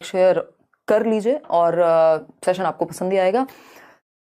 Share कर लीजिए और सेशन आपको पसंद ही आएगा,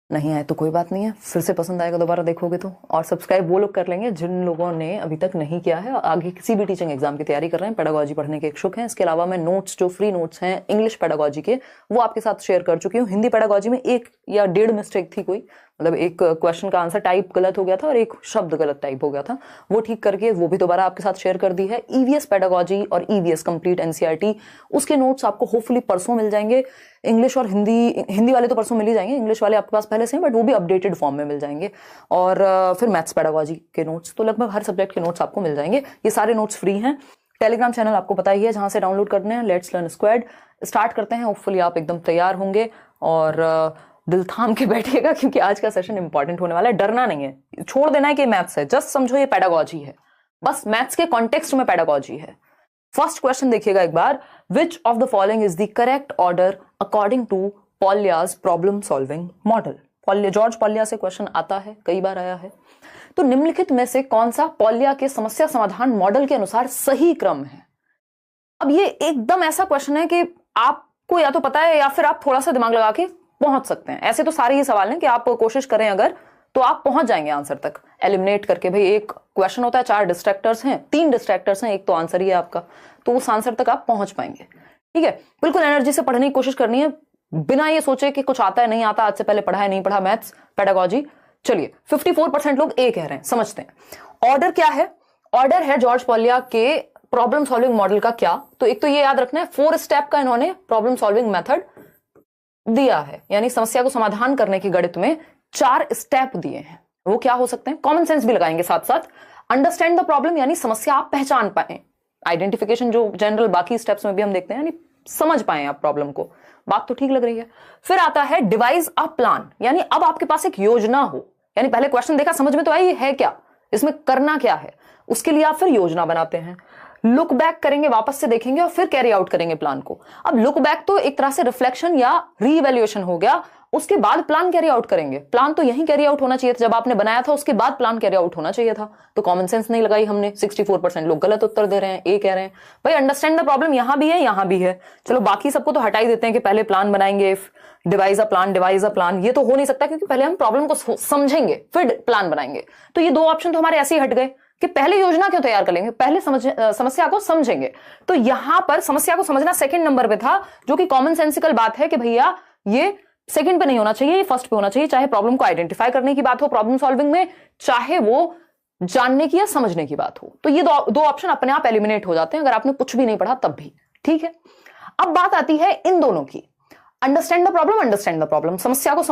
नहीं आए तो कोई बात नहीं है, फिर से पसंद आएगा दोबारा देखोगे तो। और सब्सक्राइब वो लोग कर लेंगे जिन लोगों ने अभी तक नहीं किया है, आगे किसी भी टीचिंग एग्जाम की तैयारी कर रहे हैं, पेडागोजी पढ़ने के इच्छुक हैं। इसके अलावा मैं नोट्स, जो फ्री नोट्स हैं इंग्लिश पेडागोजी के, वो आपके साथ शेयर कर चुकी हूँ। हिंदी पेडागोजी में 1 या 1.5 मिस्टेक थी कोई, मतलब एक क्वेश्चन का आंसर टाइप गलत हो गया था और एक शब्द गलत टाइप हो गया था, वो ठीक करके वो भी दोबारा आपके साथ शेयर कर दी है। ईवीएस पेडागोजी और ईवीएस कंप्लीट एनसीईआरटी, उसके नोट्स आपको होपफुली परसों मिल जाएंगे। इंग्लिश और हिंदी वाले तो परसों मिल ही जाएंगे, इंग्लिश वाले आपके पास पहले से हैं बट वो भी अपडेटेड फॉर्म में मिल जाएंगे। और फिर मैथ्स पेडागोजी के नोट्स, तो लगभग हर सब्जेक्ट के नोट्स आपको मिल जाएंगे। ये सारे नोट्स फ्री हैं। टेलीग्राम चैनल आपको पता ही है जहां से डाउनलोड करने हैं, लेट्स लर्न स्क्वाड। स्टार्ट करते हैं, होपफुली आप एकदम तैयार होंगे और दिल थाम के बैठिएगा क्योंकि आज का सेशन इंपॉर्टेंट होने वाला है। डरना नहीं है, छोड़ देना है कि मैथ्स है, जस्ट समझो ये पेडागोजी है, बस मैथ्स के कॉन्टेक्स्ट में पेडागोजी है। फर्स्ट क्वेश्चन देखिएगा एक बार, which of the following is the correct order according to Polya's problem solving model. George Polya से क्वेश्चन आता है, कई बार आया है। तो निम्नलिखित में से कौन सा पॉलिया के समस्या समाधान मॉडल के अनुसार सही क्रम है। अब ये एकदम ऐसा क्वेश्चन है कि आपको या तो पता है या फिर आप थोड़ा सा दिमाग लगा के पहुंच सकते हैं। ऐसे तो सारे ही सवाल हैं कि आप कोशिश करें अगर तो आप पहुंच जाएंगे आंसर तक एलिमिनेट करके। भाई एक क्वेश्चन होता है, 4 डिस्ट्रैक्टर्स हैं, 3 डिस्ट्रैक्टर्स हैं, एक तो आंसर ही है आपका, तो उस आंसर तक आप पहुंच पाएंगे। ठीक है, बिल्कुल एनर्जी से पढ़ने की कोशिश करनी है, बिना ये सोचे कि कुछ आता है नहीं आता, आज से पहले पढ़ा है नहीं पढ़ा मैथ्स पेडागोजी। चलिए 54% लोग ए कह रहे हैं, समझते हैं। ऑर्डर क्या है? ऑर्डर है जॉर्ज पॉलिया के प्रॉब्लम सॉल्विंग मॉडल का क्या, तो एक तो ये याद रखना है 4 स्टेप का इन्होंने प्रॉब्लम सॉल्विंग मेथड दिया है, यानी समस्या को समाधान करने के गणित में 4 स्टेप दिए हैं। वो क्या हो सकते हैं? कॉमन सेंस भी लगाएंगे साथ साथ। अंडरस्टैंड द प्रॉब्लम, यानी समस्या आप पहचान पाए। आइडेंटिफिकेशन जो जनरल बाकी स्टेप्स में भी हम देखते हैं, यानी समझ पाए आप प्रॉब्लम को। बात तो ठीक लग रही है। फिर आता है डिवाइस अ प्लान, यानी अब आपके पास एक योजना हो, यानी पहले क्वेश्चन देखा, समझ में तो आई है क्या, इसमें करना क्या है, उसके लिए आप फिर योजना बनाते हैं। लुक बैक करेंगे, वापस से देखेंगे और फिर कैरी आउट करेंगे प्लान को। अब लुक बैक तो एक तरह से रिफ्लेक्शन या रीइवैल्यूएशन हो गया, उसके बाद प्लान कैरी आउट करेंगे। प्लान तो यहीं कैरी आउट होना चाहिए था जब आपने बनाया था, उसके बाद प्लान कैरी आउट होना चाहिए था। तो कॉमन सेंस नहीं लगाई हमने। 64% लोग गलत उत्तर दे रहे हैं, ए कह रहे हैं। भाई अंडरस्टैंड द प्रॉब्लम यहां भी है, यहां भी है। चलो बाकी सबको तो हटा ही देते हैं कि पहले प्लान बनाएंगे, डिवाइस अ प्लान, ये तो हो नहीं सकता क्योंकि पहले हम प्रॉब्लम को समझेंगे फिर प्लान बनाएंगे। तो ये 2 ऑप्शन तो हमारे ऐसे ही हट गए कि पहले योजना क्यों तैयार कर लेंगे, पहले समस्या को समझेंगे। तो यहां पर समस्या को समझना सेकंड नंबर पे था, जो कि कॉमन सेंसिकल बात है कि भैया ये सेकंड पे नहीं होना चाहिए, ये फर्स्ट पे होना चाहिए। चाहे प्रॉब्लम को आइडेंटिफाई करने की बात हो प्रॉब्लम सॉल्विंग में, चाहे वो जानने की या समझने की बात हो। तो ये दो ऑप्शन अपने आप एलिमिनेट हो जाते हैं अगर आपने कुछ भी नहीं पढ़ा तब भी। ठीक है, अब बात आती है इन दोनों की। अंडरस्टैंड द प्रॉब्लम, समस्या को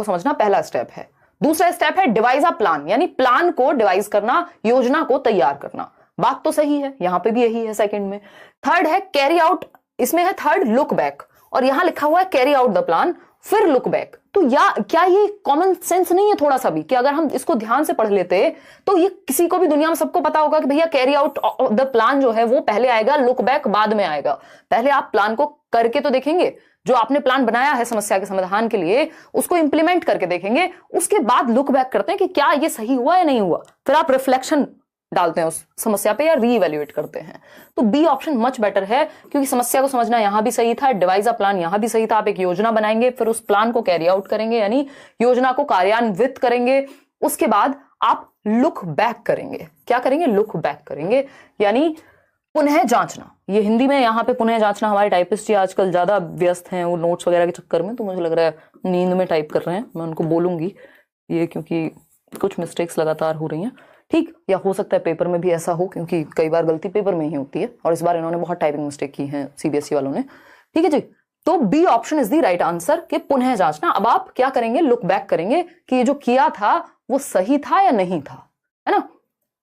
समझना पहला स्टेप है। दूसरा स्टेप है डिवाइस अ प्लान, यानी प्लान को डिवाइस करना, योजना को तैयार करना। बात तो सही है, यहां पे भी यही है सेकंड में। थर्ड है कैरी आउट, इसमें है थर्ड लुक बैक, और यहां लिखा हुआ है कैरी आउट द प्लान फिर लुक बैक। तो क्या ये कॉमन सेंस नहीं है थोड़ा सा भी, कि अगर हम इसको ध्यान से पढ़ लेते तो ये किसी को भी दुनिया में सबको पता होगा कि भैया कैरी आउट द प्लान जो है वो पहले आएगा, लुक बैक बाद में आएगा। पहले आप प्लान को करके तो देखेंगे, जो आपने प्लान बनाया है समस्या के समाधान के लिए उसको इंप्लीमेंट करके देखेंगे, उसके बाद लुक बैक करते हैं कि क्या ये सही हुआ या नहीं हुआ, फिर आप रिफ्लेक्शन डालते हैं उस समस्या पे या रीइवैल्यूएट करते हैं। तो बी ऑप्शन मच बेटर है, क्योंकि समस्या को समझना यहां भी सही था, डिवाइस अ प्लान यहां भी सही था। आप एक योजना बनाएंगे, फिर उस प्लान को कैरी आउट करेंगे, यानी योजना को कार्यान्वित करेंगे। उसके बाद आप लुक बैक करेंगे। क्या करेंगे? लुक बैक करेंगे, यानी पुनः जांचना। ये हिंदी में यहाँ पे पुनः जांचना, हमारे टाइपिस्ट आजकल ज्यादा व्यस्त हैं वो नोट्स वगैरह के चक्कर में, तो मुझे लग रहा है नींद में टाइप कर रहे हैं। मैं उनको बोलूंगी ये, क्योंकि कुछ मिस्टेक्स लगातार हो रही हैं। ठीक, या हो सकता है पेपर में भी ऐसा हो, क्योंकि कई बार गलती पेपर में ही होती है और इस बार इन्होंने बहुत टाइपिंग मिस्टेक की है सीबीएसई वालों ने। ठीक है जी, तो B option is the right answer कि पुनः जांचना। अब आप क्या करेंगे? लुक बैक करेंगे कि ये जो किया था वो सही था या नहीं था, है ना।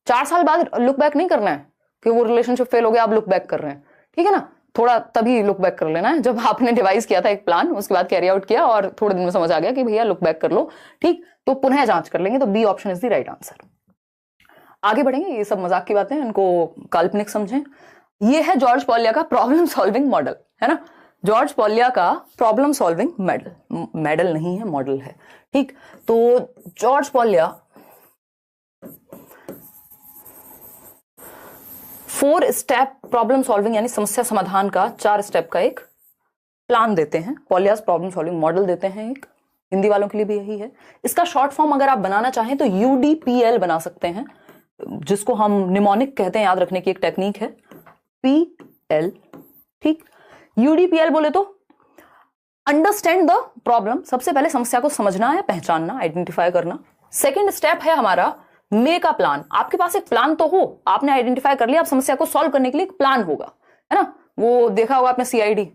4 साल बाद लुक बैक नहीं करना है कि वो रिलेशनशिप फेल हो गया, आप लुक बैक कर रहे हैं। ठीक है ना, थोड़ा तभी लुक बैक कर लेना है जब आपने डिवाइस किया था एक प्लान, उसके बाद कैरी आउट किया और थोड़े दिन में समझ आ गया कि भैया लुक बैक कर लो। ठीक, तो पुनः जांच कर लेंगे। तो B option is the right answer. आगे बढ़ेंगे, ये सब मजाक की बातें, इनको काल्पनिक समझें। ये है जॉर्ज पॉलिया का प्रॉब्लम सॉल्विंग मॉडल, है ना। जॉर्ज पॉलिया का प्रॉब्लम सॉल्विंग मॉडल नहीं है, मॉडल है। ठीक, तो जॉर्ज पॉलिया 4 स्टेप प्रॉब्लम सॉल्विंग यानी समस्या समाधान का 4 स्टेप का एक प्लान देते हैं, पॉलियास प्रॉब्लम सॉल्विंग मॉडल देते हैं एक, हिंदी वालों के लिए भी यही है। इसका शॉर्ट फॉर्म अगर आप बनाना चाहें तो UDPL बना सकते हैं, जिसको हम निमोनिक कहते हैं, याद रखने की एक टेक्निक है, PL। ठीक, UDPL बोले तो अंडरस्टैंड द प्रॉब्लम, सबसे पहले समस्या को समझना है, पहचानना, आइडेंटिफाई करना। सेकेंड स्टेप है हमारा मेक अ प्लान। आपके पास एक प्लान तो हो, आपने आइडेंटिफाई कर लिया, अब समस्या को सॉल्व करने के लिए एक प्लान होगा, है ना। वो देखा होगा आपने CID,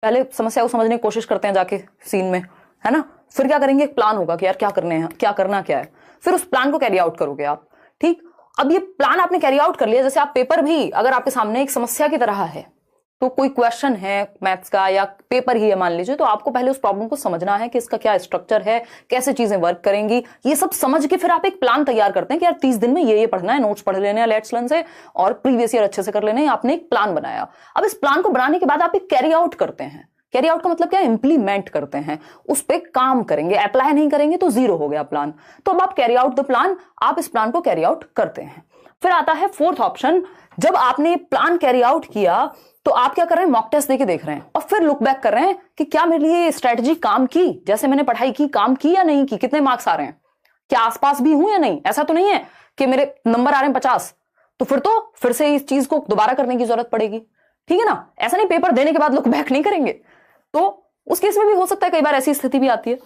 पहले समस्या को समझने की कोशिश करते हैं जाके सीन में, है ना, फिर क्या करेंगे, एक प्लान होगा कि यार क्या करने हैं, क्या करना क्या है, फिर उस प्लान को कैरी आउट करोगे आप। ठीक, अब ये प्लान आपने कैरी आउट कर लिया, जैसे आप पेपर भी अगर आपके सामने एक समस्या की तरह है, तो कोई क्वेश्चन है मैथ्स का या पेपर ही है मान लीजिए, तो आपको पहले उस प्रॉब्लम को समझना है कि इसका क्या स्ट्रक्चर है, कैसे चीजें वर्क करेंगी, ये सब समझ के फिर आप एक प्लान तैयार करते हैं कि यार 30 दिन में ये पढ़ना है, नोट्स पढ़ लेने हैं लेट्स लर्न से, और प्रीवियस ईयर अच्छे से कर लेने हैं। आपने एक प्लान बनाया, अब इस प्लान को बनाने के बाद आप एक कैरी आउट करते हैं। कैरी आउट का मतलब क्या, इंप्लीमेंट करते हैं, उस पर काम करेंगे, अप्लाई नहीं करेंगे तो जीरो हो गया प्लान। तो अब आप कैरी आउट द प्लान, आप इस प्लान को कैरी आउट करते हैं। फिर आता है फोर्थ ऑप्शन, जब आपने प्लान कैरी आउट किया तो आप क्या कर रहे हैं, मॉक टेस्ट देके देख रहे हैं और फिर लुक बैक कर रहे हैं कि क्या मेरे लिए स्ट्रेटजी काम की, जैसे मैंने पढ़ाई की काम की या नहीं की, कितने मार्क्स आ रहे हैं, क्या आसपास भी हूं या नहीं। ऐसा तो नहीं है कि मेरे नंबर आ रहे हैं 50, तो फिर से इस चीज को दोबारा करने की जरूरत पड़ेगी, ठीक है ना। ऐसा नहीं पेपर देने के बाद लुक बैक नहीं करेंगे, तो उस केस में भी हो सकता है, कई बार ऐसी स्थिति भी आती है।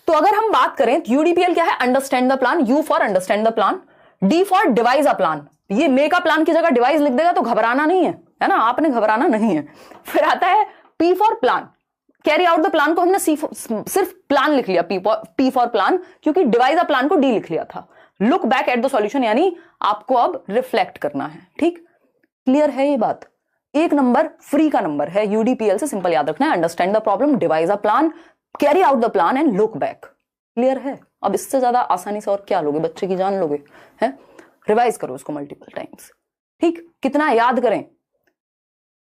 तो अगर हम बात करें UDPL क्या है, understand the plan, U for understand the plan, D for device a plan. ये मेक अ प्लान की जगह डिवाइस लिख देगा तो घबराना नहीं है ना, आपने घबराना नहीं है। फिर आता है P for plan, carry out the plan को हमने सिर्फ प्लान लिख लिया, P फॉर प्लान, क्योंकि डिवाइस अ प्लान को D लिख लिया था। Look back at the solution, यानी आपको अब रिफ्लेक्ट करना है। ठीक, क्लियर है ये बात। एक नंबर फ्री का नंबर है, UDPL से सिंपल याद रखना है, understand the problem, device a plan, carry out the plan and look back. Clear है। अब इससे ज्यादा आसानी से और क्या लोगे, बच्चे की जान लोगे, है। रिवाइज करो इसको मल्टीपल टाइम्स। ठीक, कितना याद करें,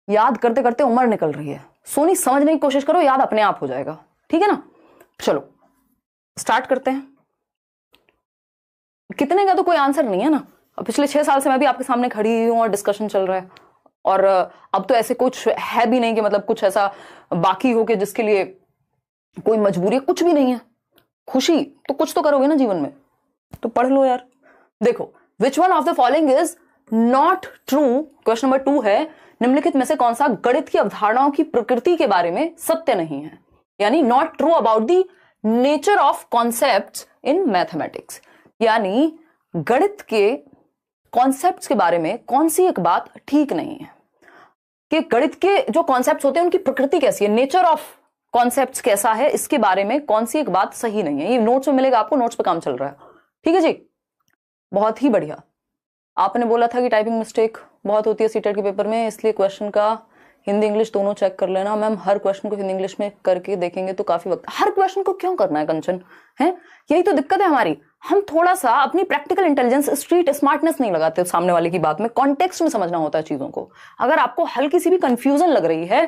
याद करते करते उम्र निकल रही है, सोनी समझने की कोशिश करो, याद अपने आप हो जाएगा, ठीक है ना। चलो स्टार्ट करते हैं। कितने का तो कोई आंसर नहीं है ना, पिछले 6 साल से मैं भी आपके सामने खड़ी हूं और डिस्कशन चल रहा है, और अब तो ऐसे कुछ है भी नहीं कि मतलब कुछ ऐसा बाकी हो कि जिसके लिए कोई मजबूरी, कुछ भी नहीं है। खुशी तो कुछ तो करोगे ना जीवन में, तो पढ़ लो यार। देखो, which one of the following is not true, question number 2 है, निम्नलिखित में से कौन सा गणित की अवधारणाओं की प्रकृति के बारे में सत्य नहीं है, यानी not true about the nature of concepts in mathematics, यानी गणित के कॉन्सेप्ट्स के बारे में कौन सी एक बात ठीक नहीं है, कि गणित के जो कॉन्सेप्ट्स होते हैं उनकी प्रकृति कैसी है, नेचर ऑफ कॉन्सेप्ट्स कैसा है, इसके बारे में कौन सी एक बात सही नहीं है। ये नोट्स में मिलेगा आपको, नोट्स पे काम चल रहा है, ठीक है जी, बहुत ही बढ़िया। आपने बोला था कि टाइपिंग मिस्टेक बहुत होती है सीटेट के पेपर में, इसलिए क्वेश्चन का हिंदी इंग्लिश दोनों चेक कर लेना। मैम हर क्वेश्चन को हिंदी इंग्लिश में करके देखेंगे तो काफी वक्त, हर क्वेश्चन को क्यों करना है कंचन, है यही तो दिक्कत है हमारी। हम थोड़ा सा अपनी प्रैक्टिकल इंटेलिजेंस, स्ट्रीट स्मार्टनेस नहीं लगाते सामने वाले की बात में, कॉन्टेक्स्ट में समझना होता है चीजों को। अगर आपको हल्की सी भी कंफ्यूजन लग रही है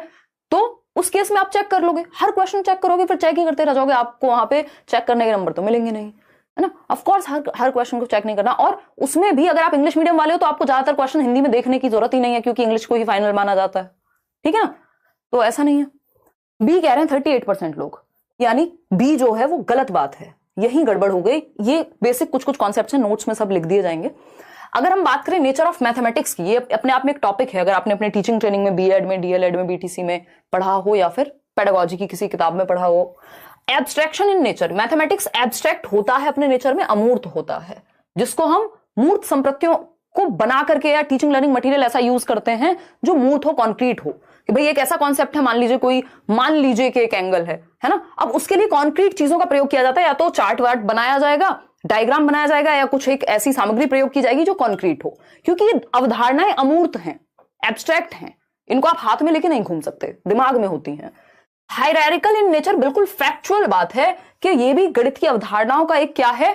तो उस केस में आप चेक कर लोगे, हर क्वेश्चन चेक करोगे, फिर चेक ही करते रह जाओगे, आपको वहां पे चेक करने के नंबर तो मिलेंगे नहीं, है ना। ऑफ कोर्स हर क्वेश्चन को चेक नहीं करना, और उसमें भी अगर आप इंग्लिश मीडियम वाले हो तो आपको ज्यादातर क्वेश्चन हिंदी में देखने की जरूरत ही नहीं है, क्योंकि इंग्लिश को ही फाइनल माना जाता है, ठीक है ना। तो ऐसा नहीं है। बी कह रहे हैं 38% लोग, यानी बी जो है वो गलत बात है, यही गड़बड़ हो गई। ये बेसिक कुछ कॉन्सेप्ट्स हैं, नोट्स में सब लिख दिए जाएंगे। अगर हम बात करें नेचर ऑफ मैथमेटिक्स की, ये अपने आप में एक टॉपिक है, अगर आपने अपने टीचिंग ट्रेनिंग में बीएड में, डीएलएड में, बीटीसी में पढ़ा हो, या फिर पेडागोजी की किसी किताब में पढ़ा हो। Abstraction in nature, mathematics abstract होता है अपने नेचर में, अमूर्त होता है, जिसको हम मूर्त संप्रतियों को बना करके या टीचिंग लर्निंग मटेरियल ऐसा यूज करते हैं जो मूर्त हो, कॉन्क्रीट हो, कि भाई एक ऐसा कॉन्सेप्ट है, मान लीजिए कि एक एंगल है ना। अब उसके लिए कॉन्क्रीट चीजों का प्रयोग किया जाता है, या तो चार्ट वार्ट बनाया जाएगा, डायग्राम बनाया जाएगा, या कुछ एक ऐसी सामग्री प्रयोग की जाएगी जो कॉन्क्रीट हो, क्योंकि ये अवधारणाएं अमूर्त हैं, एब्स्ट्रैक्ट हैं, इनको आप हाथ में लेके नहीं घूम सकते, दिमाग में होती हैं। हायरार्किकल इन नेचर, बिल्कुल फैक्चुअल बात है कि ये भी गणित की अवधारणाओं का एक क्या है,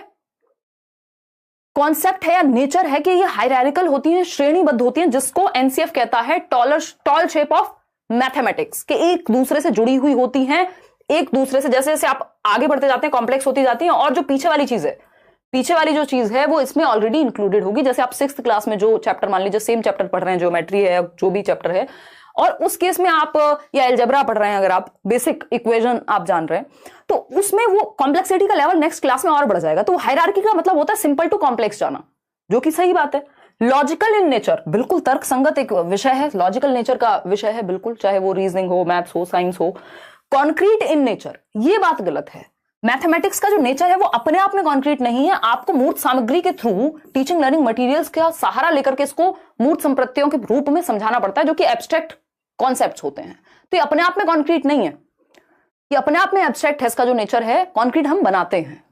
कॉन्सेप्ट है या नेचर है, कि ये हायरार्किकल होती हैं, श्रेणीबद्ध होती हैं, जिसको एनसीएफ कहता है टॉल शेप ऑफ मैथमेटिक्स, के एक दूसरे से जुड़ी हुई होती हैं, एक दूसरे से जैसे जैसे आप आगे बढ़ते जाते हैं कॉम्प्लेक्स होती जाती हैं, और जो पीछे वाली चीज है, पीछे वाली जो चीज है वो इसमें ऑलरेडी इंक्लूडेड होगी। जैसे आप 6th क्लास में जो चैप्टर, मान लीजिए सेम चैप्टर पढ़ रहे हैं, ज्योमेट्री है, जो भी चैप्टर है, और उस केस में आप या अलजेब्रा पढ़ रहे हैं, अगर आप बेसिक इक्वेशन आप जान रहे हैं, तो उसमें वो कॉम्प्लेक्सिटी का लेवल नेक्स्ट क्लास में और बढ़ जाएगा। तो हायरार्की का मतलब होता है सिंपल टू कॉम्प्लेक्स जाना, जो कि सही बात है। लॉजिकल इन नेचर, बिल्कुल तर्क संगत एक विषय है, लॉजिकल नेचर का विषय है बिल्कुल, चाहे वो रीजनिंग हो, मैथ्स हो, साइंस हो। कॉन्क्रीट इन नेचर, ये बात गलत है। मैथमेटिक्स का जो नेचर है वो अपने आप में कॉन्क्रीट नहीं है, आपको मूर्त सामग्री के थ्रू टीचिंग लर्निंग मटेरियल्स का सहारा लेकर के इसको मूर्त संप्रत्ययों के रूप में समझाना पड़ता है, जो कि एब्स्ट्रैक्ट कॉन्सेप्ट्स होते हैं। तो ये अपने आप में कॉन्क्रीट नहीं है, ये अपने आप में एब्स्ट्रैक्ट है, इसका जो नेचर है कॉन्क्रीट हम बनाते हैं।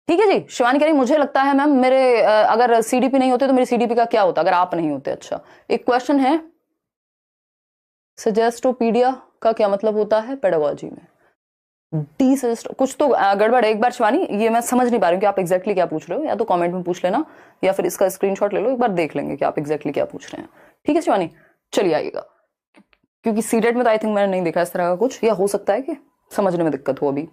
ठीक है जी। शिवानी कह रही मुझे लगता है मैम मेरे अगर सीडीपी नहीं होते तो मेरी सीडीपी का क्या होता अगर आप नहीं होते। अच्छा, एक क्वेश्चन है, सजेस्टोपीडिया का क्या मतलब होता है पेडागोजी में? डी सजेस्ट, कुछ तो गड़बड़ है। एक बार शिवानी, ये मैं समझ नहीं पा रही हूँ कि आप एग्जैक्टली क्या पूछ रहे हो, या तो कमेंट में पूछ लेना या फिर इसका स्क्रीनशॉट ले लो, एक बार देख लेंगे कि आप एग्जैक्टली क्या पूछ रहे हैं। ठीक है शिवानी, चलिए आइएगा, क्योंकि सीटेट में तो आई थिंक मैंने नहीं देखा इस तरह का कुछ, या हो सकता है कि समझने में दिक्कत हो। अभी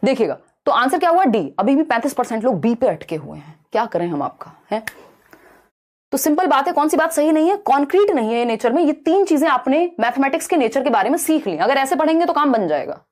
देखिएगा, तो आंसर क्या हुआ? डी। अभी भी 35% लोग बी पे अटके हुए हैं, क्या करें हम आपका है। तो सिंपल बात है, कौन सी बात सही नहीं है? कॉन्क्रीट नहीं है ये नेचर में। ये तीन चीजें आपने मैथमेटिक्स के नेचर के बारे में सीख ली, अगर ऐसे पढ़ेंगे तो काम बन जाएगा।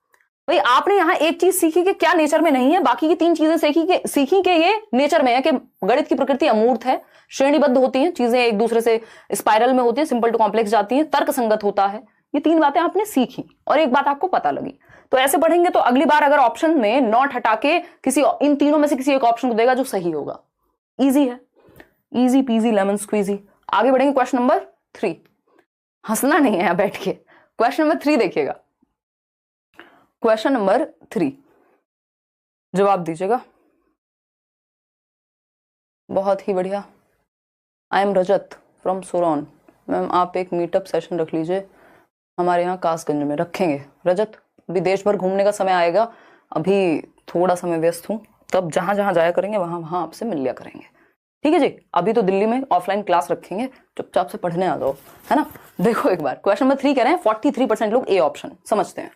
भाई आपने यहां एक चीज सीखी कि क्या नेचर में नहीं है, बाकी की तीन चीजें सीखी कि ये नेचर में है, कि गणित की प्रकृति अमूर्त है, श्रेणीबद्ध होती हैं चीजें, एक दूसरे से स्पाइरल में होती है, सिंपल टू कॉम्प्लेक्स जाती हैं, तर्क संगत होता है। ये तीन बातें आपने सीखी और एक बात आपको पता लगी। तो ऐसे पढ़ेंगे तो अगली बार अगर ऑप्शन में नॉट हटा के किसी इन तीनों में से किसी एक ऑप्शन को देगा जो सही होगा। इजी है, इजी पीजी लेमन स्क्वीजी। आगे बढ़ेंगे क्वेश्चन नंबर 3। हंसना नहीं है बैठ के। क्वेश्चन नंबर 3 देखिएगा, क्वेश्चन नंबर 3 जवाब दीजिएगा। बहुत ही बढ़िया। I am Rajat from Soron. Ma'am आप एक मीटअप सेशन रख लीजिए हमारे यहाँ कासगंज में। रखेंगे रजत, अभी देश भर घूमने का समय आएगा, अभी थोड़ा समय व्यस्त हूँ, तब जहां जहां जाया करेंगे वहां वहां आपसे मिल लिया करेंगे। ठीक है जी। अभी तो दिल्ली में ऑफलाइन क्लास रखेंगे, चुपचाप से पढ़ने आ जाओ, है ना। देखो एक बार क्वेश्चन नंबर 3 कह रहे हैं 43% लोग ए ऑप्शन समझते हैं।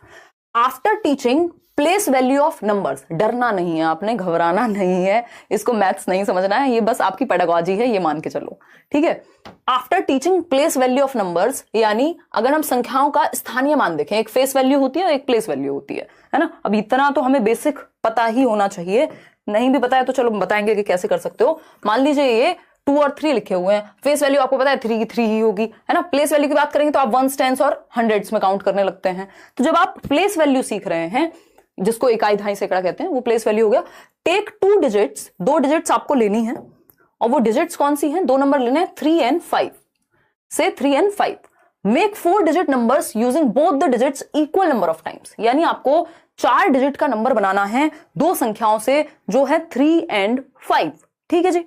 After teaching place value of numbers, डरना नहीं है आपने, घबराना नहीं है, इसको मैथ्स नहीं समझना है, ये बस आपकी पेडागॉजी है, ये मान के चलो। ठीक है। After teaching place value of numbers, यानी अगर हम संख्याओं का स्थानीय मान देखें, एक फेस वैल्यू होती है और एक प्लेस वैल्यू होती है ना। अब इतना तो हमें बेसिक पता ही होना चाहिए, नहीं भी पता है तो चलो बताएंगे कि कैसे कर सकते हो। मान लीजिए ये 2 और 3 लिखे हुए हैं, फेस वैल्यू आपको पता है 3 की 3 ही होगी, है ना। प्लेस वैल्यू की बात करेंगे तो आप 1s 10s और 100s में काउंट करने लगते हैं। तो जब आप प्लेस वैल्यू सीख रहे हैं, जिसको इकाई दहाई सैकड़ा कहते हैं, वो प्लेस वैल्यू हो गया। टेक 2 डिजिट्स, 2 डिजिट्स आपको लेनी है, और वो डिजिट्स कौन सी हैं? 2 नंबर लेने हैं, 3 and 5 से 3 and 5। Make 4 digit numbers using both the digits equal number of times, यानी आपको 4 डिजिट का नंबर बनाना है दो संख्याओं से, जो है 3 and 5। ठीक है जी,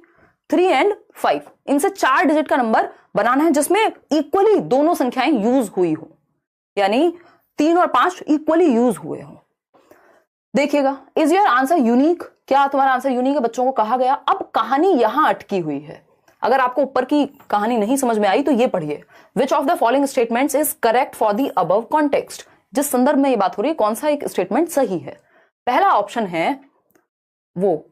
3 and 5, इनसे 4 डिजिट का नंबर बनाना है जिसमें इक्वली दोनों संख्याएं यूज हुई हो, यानी 3 और 5 इक्वली यूज हुए हो। देखिएगा, इज योर आंसर यूनिक? क्या तुम्हारा आंसर यूनिक है? बच्चों को कहा गया। अब कहानी यहां अटकी हुई है, अगर आपको ऊपर की कहानी नहीं समझ में आई तो ये पढ़िए। विच of the following statements is correct for the above context? जिस संदर्भ में ये बात हो रही है, कौन सा एक स्टेटमेंट सही है? पहला ऑप्शन है वो,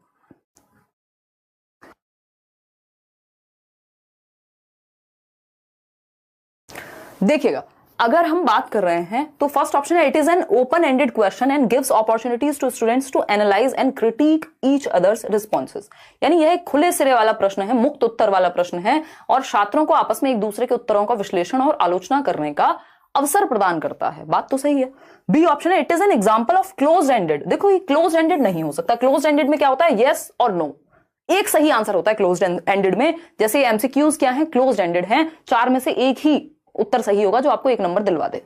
देखिएगा, अगर हम बात कर रहे हैं तो फर्स्ट ऑप्शन है it is an open ended question and gives opportunities to students to analyse and critique each others responses, यानी यह एक खुले सिरे वाला प्रश्न है, मुक्त उत्तर वाला प्रश्न है, और छात्रों को आपस में एक दूसरे के उत्तरों का विश्लेषण और आलोचना करने का अवसर प्रदान करता है। बात तो सही है। बी ऑप्शन है it is an example of close ended. देखो ये क्लोज एंडेड नहीं हो सकता। क्लोज एंडेड में क्या होता है? यस और नो, एक सही आंसर होता है क्लोज एंडेड में। जैसे एमसीक्यूज क्या है? क्लोज एंडेड है, 4 में से एक ही उत्तर सही होगा जो आपको 1 नंबर दिलवा दे।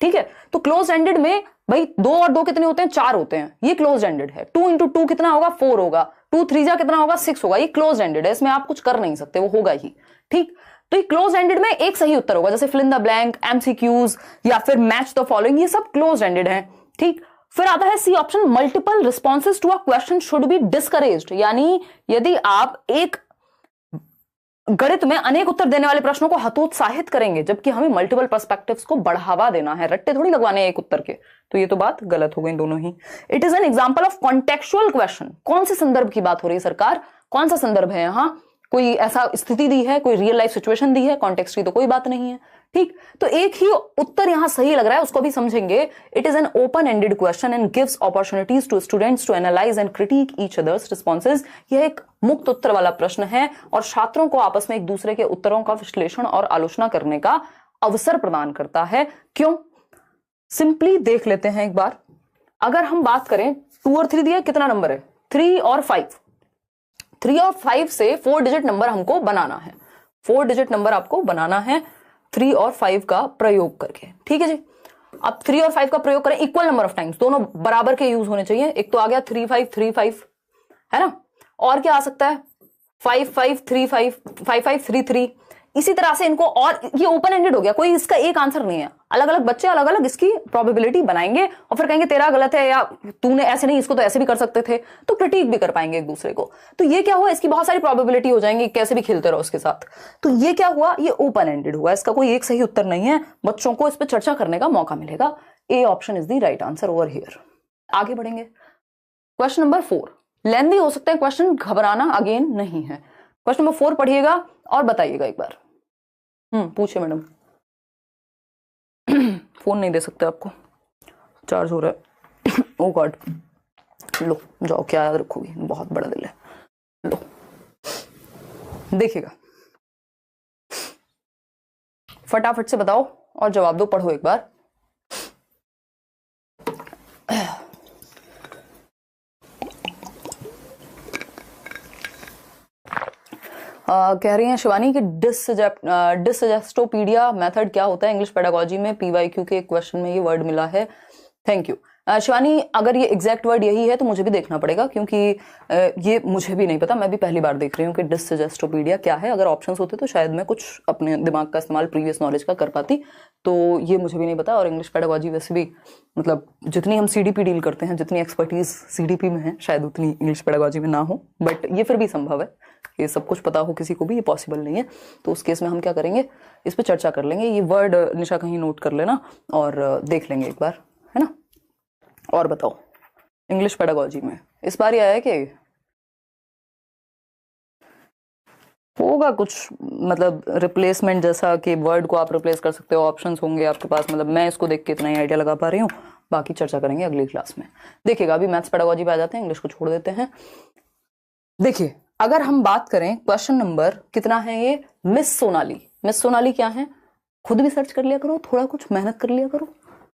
ठीक है, तो क्लोज एंडेड में भाई 2 और 2 कितने होते हैं? 4 होते हैं, ये क्लोज एंडेड है। 2 into 2 कितना होगा? 4 होगा। 2 3 जा कितना होगा? 6 होगा। ये क्लोज एंडेड है, इसमें आप कुछ कर नहीं सकते, वो होगा ही। ठीक, तो ये क्लोज एंडेड में एक सही उत्तर होगा, जैसे fill in the blank, MCQs या फिर मैच द फॉलोइंग, ये सब क्लोज एंडेड है। ठीक, फिर आता है C option, multiple responses to a question should be discouraged, यानी यदि आप एक गणित में अनेक उत्तर देने वाले प्रश्नों को हतोत्साहित करेंगे, जबकि हमें मल्टीपल पर्सपेक्टिव्स को बढ़ावा देना है, रट्टे थोड़ी लगवाने हैं एक उत्तर के, तो ये तो बात गलत हो गई दोनों ही। It is an example of contextual question. कौन से संदर्भ की बात हो रही है सरकार? कौन सा संदर्भ है यहाँ? कोई ऐसा स्थिति दी है, कोई रियल लाइफ सिचुएशन दी है, कॉन्टेक्स्ट की तो कोई बात नहीं है। ठीक, तो एक ही उत्तर यहां सही लग रहा है, उसको भी समझेंगे। It is an open ended question and gives opportunities to students to analyse and critique each others responses. यह एक मुक्त उत्तर वाला प्रश्न है और छात्रों को आपस में एक दूसरे के उत्तरों का विश्लेषण और आलोचना करने का अवसर प्रदान करता है। क्यों? सिंपली देख लेते हैं एक बार। अगर हम बात करें 2 और 3 दिया, कितना नंबर है? 3 और 5। 3 और 5 से 4 डिजिट नंबर हमको बनाना है। 4 डिजिट नंबर आपको बनाना है 3 और 5 का प्रयोग करके। ठीक है जी। अब 3 और 5 का प्रयोग करें इक्वल नंबर ऑफ टाइम्स, दोनों बराबर के यूज होने चाहिए। एक तो आ गया 3 5 3 5, है ना? और क्या आ सकता है? 5 5 3 5 5 5 3 3। इसी तरह से इनको, और ये ओपन एंडेड हो गया, कोई इसका एक आंसर नहीं है। अलग अलग बच्चे अलग अलग इसकी प्रोबेबिलिटी बनाएंगे और फिर कहेंगे तेरा गलत है, या तूने ऐसे नहीं, इसको तो ऐसे भी कर सकते थे, तो क्रिटिक भी कर पाएंगे एक दूसरे को। तो ये क्या हुआ? इसकी बहुत सारी प्रोबेबिलिटी हो जाएंगी, कैसे भी खेलते रहो उसके साथ। तो ये क्या हुआ? ये ओपन एंडेड हुआ, इसका कोई एक सही उत्तर नहीं है, बच्चों को इस पर चर्चा करने का मौका मिलेगा। A option is the right answer over here. आगे बढ़ेंगे। क्वेश्चन नंबर 4 लेंथी हो सकता है क्वेश्चन, घबराना अगेन नहीं है। क्वेश्चन नंबर 4 पढ़िएगा और बताइएगा एक बार। पूछे मैडम। फोन नहीं दे सकते आपको, चार्ज हो रहा है। ओ गॉड, लो जाओ, क्या याद रखोगी, बहुत बड़ा दिल है। लो देखिएगा, फटाफट से बताओ और जवाब दो, पढ़ो एक बार। कह रही हैं शिवानी कि डिसजेस्टोपीडिया मेथड क्या होता है इंग्लिश पेडागोजी में? पीवाईक्यू के क्वेश्चन में ये वर्ड मिला है। Thank you Shivani. अगर ये एग्जैक्ट वर्ड यही है तो मुझे भी देखना पड़ेगा, क्योंकि ये मुझे भी नहीं पता, मैं भी पहली बार देख रही हूँ कि डिसजेस्टोपीडिया क्या है। अगर ऑप्शंस होते तो शायद मैं कुछ अपने दिमाग का इस्तेमाल प्रीवियस नॉलेज का कर पाती, तो ये मुझे भी नहीं पता। और इंग्लिश पेडागोजी वैसे भी, मतलब जितनी हम सीडीपी डील करते हैं, जितनी एक्सपर्टीज सीडीपी में है, शायद उतनी इंग्लिश पेडागोजी में ना हो, बट ये फिर भी संभव है। ये सब कुछ पता हो किसी को भी, ये पॉसिबल नहीं है। तो उस केस में हम क्या करेंगे, इस पर चर्चा कर लेंगे। ये वर्ड निशा कहीं नोट कर लेना और देख लेंगे एक बार, है ना? और बताओ इंग्लिश पेडागोजी में इस बार ये आया कि होगा कुछ, मतलब रिप्लेसमेंट जैसा कि वर्ड को आप रिप्लेस कर सकते हो, ऑप्शंस होंगे आपके पास। मतलब मैं इसको देख के इतना ही आइडिया लगा पा रही हूँ, बाकी चर्चा करेंगे अगली क्लास में। देखिएगा, अभी मैथ्स पेडागोजी पे आ जाते हैं, इंग्लिश को छोड़ देते हैं। देखिए, अगर हम बात करें क्वेश्चन नंबर कितना है ये, मिस सोनाली। मिस सोनाली क्या है, खुद भी सर्च कर लिया करो, थोड़ा कुछ मेहनत कर लिया करो।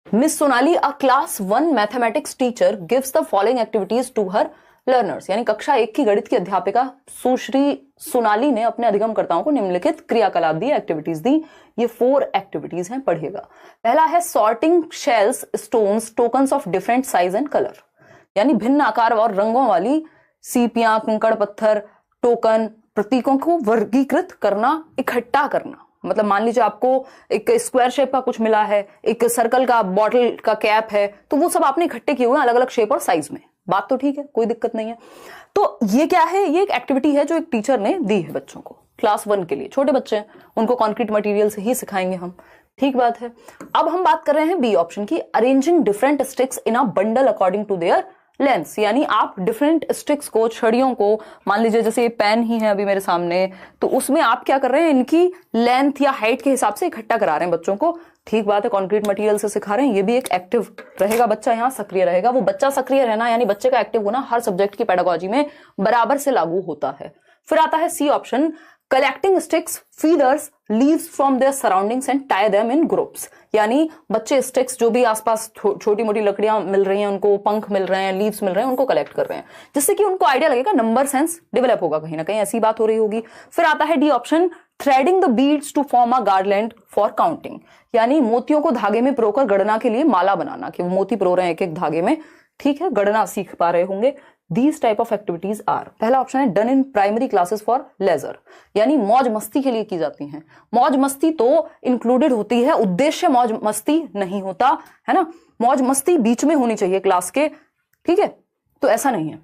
Miss Sonali, a class 1 mathematics teacher gives the following activities to her learners. यानी कक्षा 1 की गणित की अध्यापिका सुश्री सोनाली ने अपने अधिगमकर्ताओं को निम्नलिखित क्रियाकलाप दी, एक्टिविटीज दी। ये 4 एक्टिविटीज हैं, पढ़िएगा। पहला है sorting shells, stones, tokens of different size and colour. यानी भिन्न आकार और रंगों वाली सीपियां, कंकड़ पत्थर, टोकन, प्रतीकों को वर्गीकृत करना, इकट्ठा करना। मतलब मान लीजिए आपको एक स्क्वायर शेप का कुछ मिला है, एक सर्कल का बॉटल का कैप है, तो वो सब आपने इकट्ठे किए हुए हैं अलग अलग शेप और साइज में। बात तो ठीक है, कोई दिक्कत नहीं है। तो ये क्या है, ये एक एक्टिविटी है जो एक टीचर ने दी है बच्चों को, क्लास 1 के लिए। छोटे बच्चे हैं, उनको कॉन्क्रीट मटेरियल से ही सिखाएंगे हम, ठीक बात है। अब हम बात कर रहे हैं बी ऑप्शन की, arranging different sticks in a bundle according to their length. यानी आप डिफरेंट स्टिक्स को, छड़ियों को, मान लीजिए जैसे ये पेन ही है अभी मेरे सामने, तो उसमें आप क्या कर रहे हैं, इनकी लेंथ या हाइट के हिसाब से इकट्ठा करा रहे हैं बच्चों को। ठीक बात है, कॉन्क्रीट मटेरियल से सिखा रहे हैं, ये भी एक एक्टिव रहेगा, बच्चा यहाँ सक्रिय रहेगा। वो बच्चा सक्रिय रहना यानी बच्चे का एक्टिव होना हर सब्जेक्ट की पेडागोजी में बराबर से लागू होता है। फिर आता है C option, collecting sticks, feathers, leaves from their surroundings and tie them in groups. यानी बच्चे स्टिक्स, जो भी आसपास छोटी मोटी लकड़ियां मिल रही हैं उनको, पंख मिल रहे हैं, लीव्स मिल रहे हैं, उनको कलेक्ट कर रहे हैं, जिससे कि उनको आइडिया लगेगा, नंबर सेंस डेवलप होगा, कहीं ना कहीं ऐसी बात हो रही होगी। फिर आता है D option, threading the beads to form a garland for counting. यानी मोतियों को धागे में पिरोकर गणना के लिए माला बनाना, कि वो मोती पिरो रहे हैं एक एक धागे में, ठीक है, गणना सीख पा रहे होंगे। These type of activities are, पहला ऑप्शन है done in primary classes for leisure, यानी मौज मस्ती के लिए की जाती हैं। मौज मस्ती तो इंक्लूडेड होती है, उद्देश्य मौज मस्ती नहीं होता है ना, मौज मस्ती बीच में होनी चाहिए क्लास के, ठीक है, तो ऐसा नहीं है।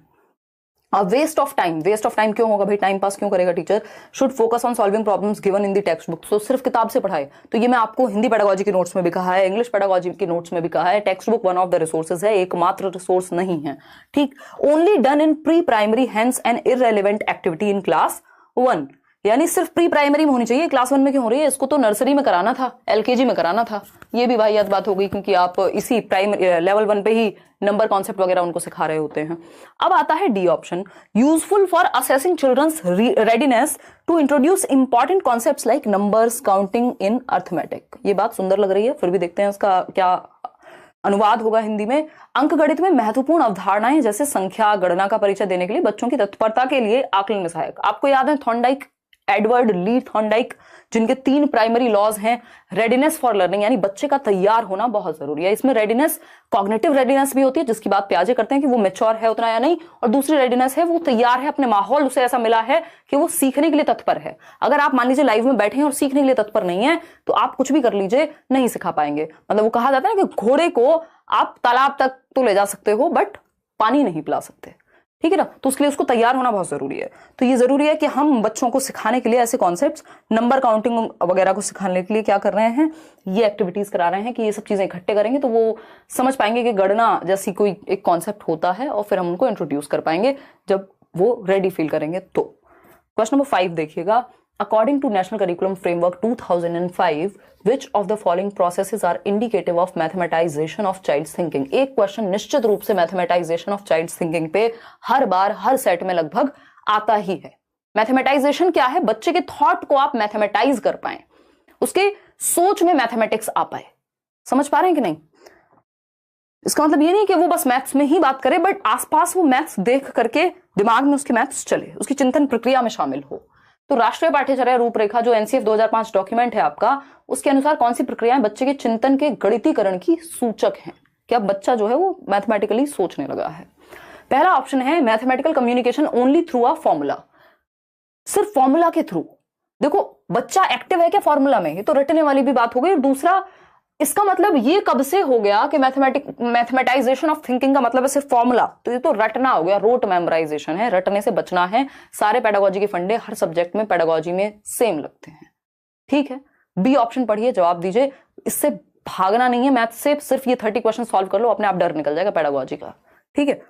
Waste of time, waste of time क्यों होगा भाई, टाइम पास क्यों करेगा teacher. Should focus on solving problems given in the textbook, तो सिर्फ किताब से पढ़ाए, तो ये मैं आपको हिंदी पेडागोजी के नोट्स में भी कहा है, इंग्लिश पेडागोजी के नोट्स में भी कहा है, textbook one of the resources है, एकमात्र रिसोर्स नहीं है, ठीक। Only done in pre primary, hence an irrelevant activity in class 1, यानी सिर्फ प्री प्राइमरी में होनी चाहिए, क्लास 1 में क्यों हो रही है? इसको तो नर्सरी में कराना था, एलकेजी में कराना था। ये भी वाहियात बात हो गई, क्योंकि आप इसी प्राइमरी लेवल 1 पे ही नंबर कॉन्सेप्ट वगैरह उनको सिखा रहे होते हैं। अब आता है D option, useful for assessing children's readiness to introduce important concepts like numbers, counting in arithmetic. ये बात सुंदर लग रही है, फिर भी देखते हैं उसका क्या अनुवाद होगा हिंदी में। अंक गणित में महत्वपूर्ण अवधारणाएं जैसे संख्या, गणना का परिचय देने के लिए बच्चों की तत्परता के लिए आकलन में सहायक। आपको याद है थॉर्नडाइक, एडवर्ड ली थॉर्नडाइक, जिनके 3 प्राइमरी लॉज हैं। रेडीनेस फॉर लर्निंग, यानी बच्चे का तैयार होना बहुत जरूरी है। इसमें रेडीनेस, कॉग्निटिव रेडीनेस भी होती है, जिसकी बात प्याजे करते हैं कि वो मैच्योर है उतना या नहीं, और दूसरी रेडीनेस है वो तैयार है, अपने माहौल उसे ऐसा मिला है कि वो सीखने के लिए तत्पर है। अगर आप मान लीजिए लाइव में बैठे हैं और सीखने के लिए तत्पर नहीं है, तो आप कुछ भी कर लीजिए नहीं सिखा पाएंगे। मतलब वो कहा जाता है ना कि घोड़े को आप तालाब तक तो ले जा सकते हो बट पानी नहीं पिला सकते, ठीक है ना? तो उसके लिए उसको तैयार होना बहुत जरूरी है। तो ये जरूरी है कि हम बच्चों को सिखाने के लिए ऐसे कॉन्सेप्ट्स, नंबर काउंटिंग वगैरह को सिखाने के लिए क्या कर रहे हैं, ये एक्टिविटीज करा रहे हैं कि ये सब चीजें इकट्ठे करेंगे तो वो समझ पाएंगे कि गणना जैसी कोई एक कॉन्सेप्ट होता है, और फिर हम उनको इंट्रोड्यूस कर पाएंगे जब वो रेडी फील करेंगे। तो क्वेश्चन नंबर 5 देखिएगा, according to national curriculum framework 2005 which of the following processes are indicative of mathematization of child's thinking? एक क्वेश्चन निश्चित रूप से mathematization of child's thinking पे हर बार हर सेट में लगभग आता ही है। मैथमेटाइजेशन क्या है? बच्चे के थॉट को आप मैथमेटाइज कर पाए, उसके सोच में मैथमेटिक्स आ पाए। समझ पा रहे हैं कि नहीं? इसका मतलब ये नहीं कि वो बस मैथ्स में ही बात करे, बट आसपास वो मैथ्स देख करके दिमाग में उसके मैथ्स चले, उसकी चिंतन प्रक्रिया में शामिल हो। तो राष्ट्रीय पाठ्यचर्या रूपरेखा जो एनसीएफ 2005 डॉक्यूमेंट है आपका, उसके अनुसार कौन सी प्रक्रियाएं बच्चे के चिंतन के गणितीकरण की सूचक हैं कि अब बच्चा जो है वो मैथमेटिकली सोचने लगा है। पहला ऑप्शन है mathematical communication only through a formula, सिर्फ फॉर्मूला के थ्रू। देखो बच्चा एक्टिव है क्या फॉर्मूला में, ये तो रटने वाली भी बात हो गई। और दूसरा, इसका मतलब ये कब से हो गया कि मैथमेटाइजेशन ऑफ थिंकिंग का मतलब है सिर्फ फॉर्मूला? तो ये तो रटना हो गया, रोट मेमोराइजेशन है, रटने से बचना है। सारे पेडागोजी के फंडे हर सब्जेक्ट में पेडागोजी में सेम लगते हैं, ठीक है? बी ऑप्शन पढ़िए, जवाब दीजिए। इससे भागना नहीं है मैथ से, सिर्फ ये 30 क्वेश्चन सॉल्व कर लो, अपने आप डर निकल जाएगा पेडागोजी का, ठीक है?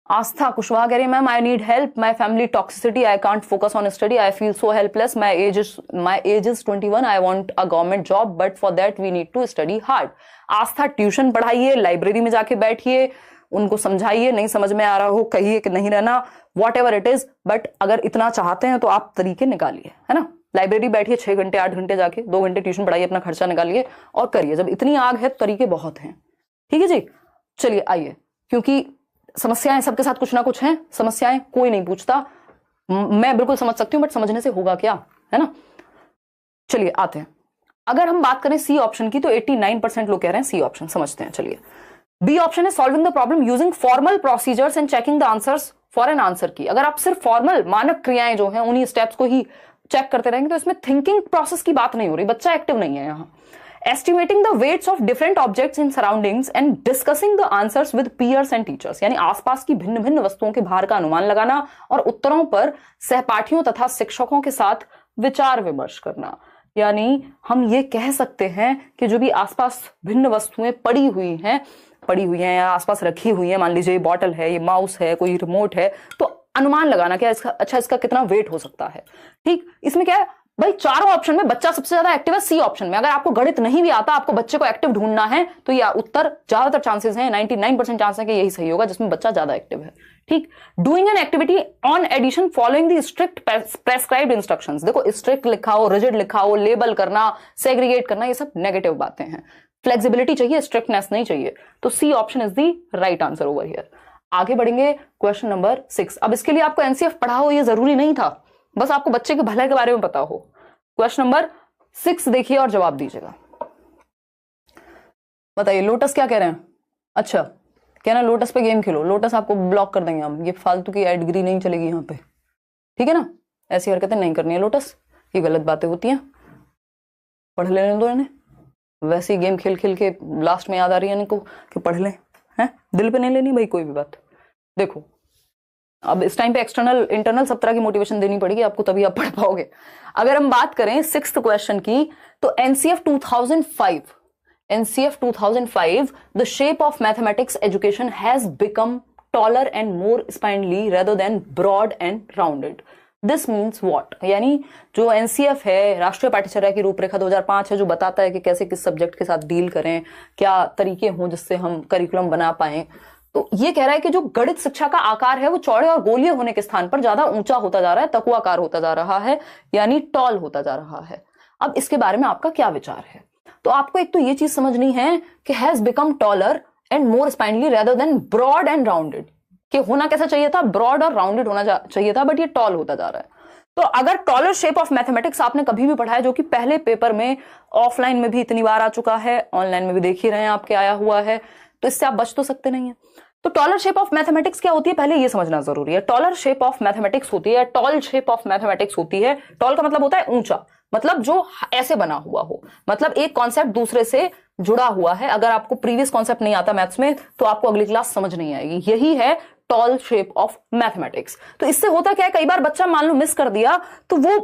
आस्था कुशवाहा कह रही है, ma'am I need help, my family toxicity, I can't focus on study, I feel so helpless, my age is 21, I want a government job but for that we need to study hard. Aastha tuition पढ़ाइए, library में जाके बैठिए, उनको समझाइए, नहीं समझ में आ रहा हो कहिए कि नहीं रहना, what ever it is, but अगर इतना चाहते हैं तो आप तरीके निकालिए, है ना? लाइब्रेरी बैठिए 6 घंटे 8 घंटे जाके, 2 घंटे ट्यूशन पढ़ाइए, अपना खर्चा निकालिए और करिए। जब इतनी आग है तो तरीके बहुत हैं, ठीक है जी? चलिए आइए, क्योंकि समस्याएं सबके साथ कुछ ना कुछ हैं, समस्याएं कोई नहीं पूछता, मैं बिल्कुल समझ सकती हूं, बट समझने से होगा क्या, है ना? चलिए आते हैं। अगर हम बात करें सी ऑप्शन की तो 89% लोग कह रहे हैं सी ऑप्शन, समझते हैं। चलिए, बी ऑप्शन है solving the problem using formal procedures and checking the answers for an answer की। अगर आप सिर्फ फॉर्मल मानक क्रियाएं जो हैं उन्हीं स्टेप्स को ही चेक करते रहेंगे तो इसमें थिंकिंग प्रोसेस की बात नहीं हो रही, बच्चा एक्टिव नहीं है यहां। Estimating the weights of different objects in surroundings and discussing the answers with peers and teachers, यानी आसपास की भिन्न भिन्न वस्तुओं के भार का अनुमान लगाना और उत्तरों पर सहपाठियों तथा शिक्षकों के साथ विचार विमर्श करना। यानी हम ये कह सकते हैं कि जो भी आसपास भिन्न वस्तुएं पड़ी हुई हैं या आसपास रखी हुई हैं, मान लीजिए ये बॉटल है, ये माउस है, कोई रिमोट है, तो अनुमान लगाना क्या इसका कितना वेट हो सकता है, ठीक? इसमें क्या है भाई, चारों ऑप्शन में बच्चा सबसे ज्यादा एक्टिव है सी ऑप्शन में। अगर आपको गणित नहीं भी आता, आपको बच्चे को एक्टिव ढूंढना है तो ये उत्तर ज्यादातर चांसेस हैं, 99% चांस है कि यही सही होगा जिसमें बच्चा ज्यादा एक्टिव है, ठीक? Doing an activity on addition following the strict prescribed instructions. देखो स्ट्रिक्ट लिखा हो, रिजिड लिखा हो, लेबल करना, सेग्रीगेट करना, ये सब नेगेटिव बातें हैं। फ्लेक्सिबिलिटी चाहिए, स्ट्रिक्टनेस नहीं चाहिए। तो C option is the right answer over here. आगे बढ़ेंगे, क्वेश्चन नंबर 6। अब इसके लिए आपको एनसीएफ पढ़ा हो ये जरूरी नहीं था, बस आपको बच्चे के भले के बारे में पता हो। क्वेश्चन नंबर 6 देखिए और जवाब दीजिएगा। बताइए लोटस क्या कह रहे हैं? अच्छा, कहना लोटस पे गेम खेलो, लोटस आपको ब्लॉक कर देंगे हम, ये फालतू की एडगिरी नहीं चलेगी यहाँ पे, ठीक है ना? ऐसी हरकतें नहीं करनी है लोटस, ये गलत बातें होती हैं, पढ़ लेने दो इन्हें। वैसे ही गेम खेल खेल के लास्ट में याद आ रही है इनको कि पढ़ लें, हैं? दिल पे नहीं लेनी भाई कोई भी बात। देखो अब इस टाइम पे एक्सटर्नल इंटरनल सब तरह की मोटिवेशन देनी पड़ेगी आपको, तभी आप पढ़ पाओगे। अगर हम बात करें 6th क्वेश्चन की तो NCF 2005 the shape of mathematics education has become taller and more spindly rather than broad and rounded। This means what, यानी जो एनसीएफ है, राष्ट्रीय पाठ्यचर्या की रूपरेखा 2005 है, जो बताता है कि कैसे किस सब्जेक्ट के साथ डील करें, क्या तरीके हों जिससे हम करिकुलम बना पाए, तो ये कह रहा है कि जो गणित शिक्षा का आकार है वो चौड़े और गोलीय होने के स्थान पर ज्यादा ऊंचा होता जा रहा है, तकुआकार होता जा रहा है, यानी टॉल होता जा रहा है। अब इसके बारे में आपका क्या विचार है? तो आपको एक तो ये चीज समझनी है कि has become taller and more spindly rather than broad and rounded, कि होना कैसा चाहिए था, ब्रॉड और राउंडेड होना चाहिए था, बट ये टॉल होता जा रहा है। तो अगर टॉलर शेप ऑफ मैथमेटिक्स आपने कभी भी पढ़ा है, जो कि पहले पेपर में ऑफलाइन में भी इतनी बार आ चुका है, ऑनलाइन में भी देख ही रहे हैं आपके आया हुआ है, तो इससे आप बच तो सकते नहीं है। तो टॉलर शेप ऑफ मैथमेटिक्स क्या होती है, पहले ये समझना जरूरी है। टॉलर शेप ऑफ मैथमेटिक्स होती है, टॉल शेप ऑफ मैथमेटिक्स होती है। टॉल का मतलब होता है ऊंचा, मतलब जो ऐसे बना हुआ हो, मतलब एक कॉन्सेप्ट दूसरे से जुड़ा हुआ है। अगर आपको प्रीवियस कॉन्सेप्ट नहीं आता मैथ्स में तो आपको अगली क्लास समझ नहीं आएगी। यही है टॉल शेप ऑफ मैथमेटिक्स। तो इससे होता क्या है, कई बार बच्चा मान लो मिस कर दिया तो वो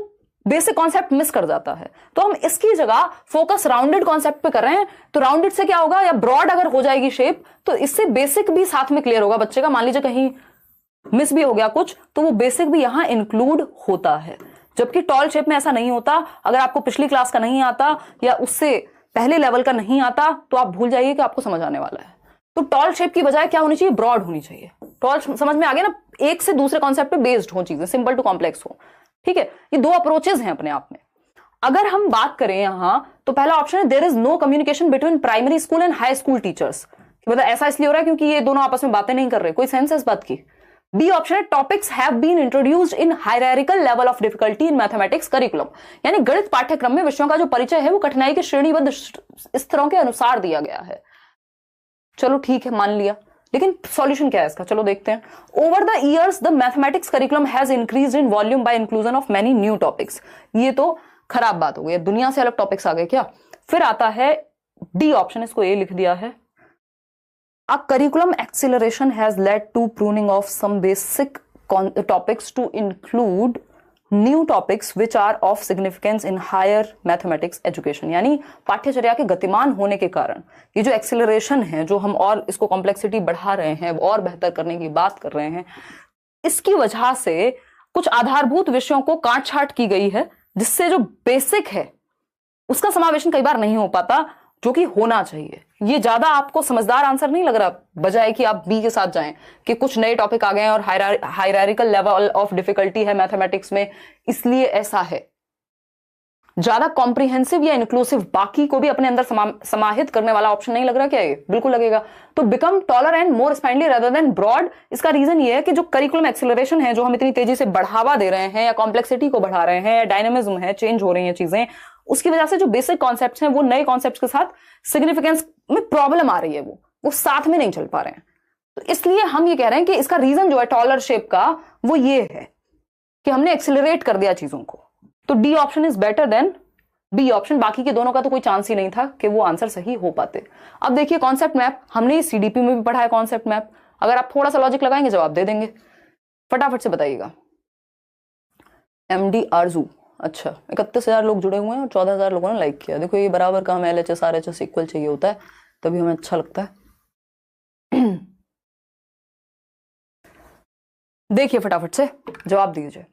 बेसिक कॉन्सेप्ट मिस कर जाता है, तो हम इसकी जगह फोकस राउंडेड कॉन्सेप्ट पे कर रहे हैं। तो राउंडेड से क्या होगा, या ब्रॉड अगर हो जाएगी शेप तो इससे बेसिक भी साथ में क्लियर होगा बच्चे का। मान लीजिए कहीं मिस भी हो गया कुछ तो वो बेसिक भी यहां इंक्लूड होता है, जबकि टॉल शेप में ऐसा नहीं होता। अगर आपको पिछली क्लास का नहीं आता या उससे पहले लेवल का नहीं आता तो आप भूल जाइए कि आपको समझ आने वाला है। तो टॉल शेप की बजाय क्या होनी चाहिए, ब्रॉड होनी चाहिए। टॉल समझ में आ गया ना, एक से दूसरे कॉन्सेप्ट पे बेस्ड हो चीजें, सिंपल टू कॉम्प्लेक्स हो, ठीक है। ये दो अप्रोचेस हैं अपने आप में। अगर हम बात करें यहां तो पहला ऑप्शन है there is no communication between primary school and high school teachers. मतलब ऐसा इसलिए हो रहा है क्योंकि ये दोनों आपस में बातें नहीं कर रहे, कोई सेंस है इस बात की। बी ऑप्शन है topics have been introduced in hierarchical level of difficulty in mathematics curriculum, यानी गणित पाठ्यक्रम में विषयों का जो परिचय है वो कठिनाई के श्रेणीबद्ध स्तरों के अनुसार दिया गया है। चलो ठीक है, मान लिया, लेकिन सॉल्यूशन क्या है इसका, चलो देखते हैं। Over the years the mathematics curriculum has increased in volume by inclusion of many new topics. ये तो खराब बात हो गई, दुनिया से अलग टॉपिक्स आ गए क्या। फिर आता है डी ऑप्शन, इसको ए लिख दिया है, a curriculum acceleration has led to pruning of some basic topics to include new topics which are of significance in higher mathematics education। यानी पाठ्यचर्या के गतिमान होने के कारण ये जो एक्सेलरेशन है, जो हम और इसको कॉम्प्लेक्सिटी बढ़ा रहे हैं और बेहतर करने की बात कर रहे हैं, इसकी वजह से कुछ आधारभूत विषयों को काट छाट की गई है, जिससे जो बेसिक है उसका समावेशन कई बार नहीं हो पाता, जो कि होना चाहिए। ये ज्यादा आपको समझदार आंसर नहीं लग रहा, बजाय कि आप बी के साथ जाएं कि कुछ नए टॉपिक आ गए हैं और हायरार्किकल लेवल ऑफ डिफिकल्टी है मैथमेटिक्स में, इसलिए ऐसा है। ज्यादा कॉम्प्रिहेंसिव या इंक्लूसिव, बाकी को भी अपने अंदर समाहित करने वाला ऑप्शन नहीं लग रहा क्या ये? बिल्कुल लगेगा। तो become taller and more spindly rather than broad, इसका रीजन ये है कि जो करिकुलम एक्सेलरेशन है, जो हम इतनी तेजी से बढ़ावा दे रहे हैं या कॉम्प्लेक्सिटी को बढ़ा रहे हैं या डायनेमिज्म है, चेंज हो रही हैं चीजें, उसकी वजह से जो बेसिक कॉन्सेप्ट्स हैं वो नए कॉन्सेप्ट्स के साथ सिग्निफिकेंस में प्रॉब्लम आ रही है, वो साथ में नहीं चल पा रहे हैं। तो इसलिए हम ये कह रहे हैं कि इसका रीजन जो है टॉलर शेप का वो ये है कि हमने एक्सेलरेट कर दिया चीजों को। तो D option is better than B option. बाकी के दोनों का तो कोई चांस ही नहीं था कि वो आंसर सही हो पाते। अब देखिए कॉन्सेप्ट मैप, हमने सीडीपी में भी पढ़ा है कॉन्सेप्ट मैप। अगर आप थोड़ा सा लॉजिक लगाएंगे जवाब दे देंगे। फटाफट से बताइएगा। एमडी आरजू, अच्छा 31,000 लोग जुड़े हुए हैं और 14,000 लोगों ने लाइक किया। देखो ये बराबर का हमें LHS RHS इक्वल चाहिए होता है, तभी हमें अच्छा लगता है। देखिए फटाफट से जवाब दीजिए।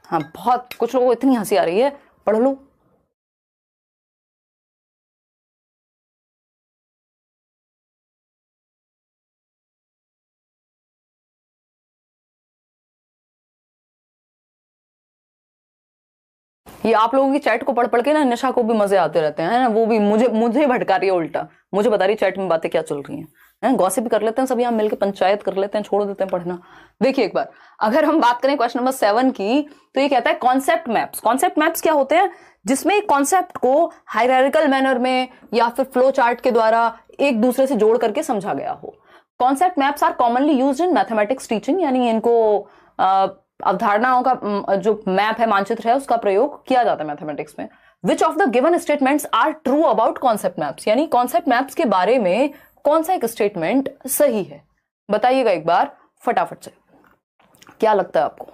हाँ, बहुत कुछ लोगों को इतनी हंसी आ रही है, पढ़ लो। ये आप लोगों की चैट को पढ़ पढ़ के ना निशा को भी मजे आते रहते हैं ना, वो भी मुझे भटका रही है उल्टा, मुझे बता रही चैट में बातें क्या चल रही हैं। गॉसिप कर लेते हैं सब, यहाँ मिलकर पंचायत कर लेते हैं, छोड़ देते हैं पढ़ना। देखिए एक बार अगर हम बात करें क्वेश्चन नंबर 7 की, तो ये कहता है कॉन्सेप्ट मैप्स। कॉन्सेप्ट मैप्स क्या होते हैं? जिसमें एक कॉन्सेप्ट को हायरार्किकल मैनर में या फिर फ्लो चार्ट के द्वारा एक दूसरे से जोड़ करके समझा गया हो। Concept maps are commonly used in mathematics teaching, यानी इनको अवधारणाओं का जो मैप है, मानचित्र है, उसका प्रयोग किया जाता है मैथमेटिक्स में। Which of the given statements are true about concept maps, यानी कॉन्सेप्ट मैप्स के बारे में कौन सा एक स्टेटमेंट सही है, बताइएगा एक बार फटाफट से। क्या लगता है आपको?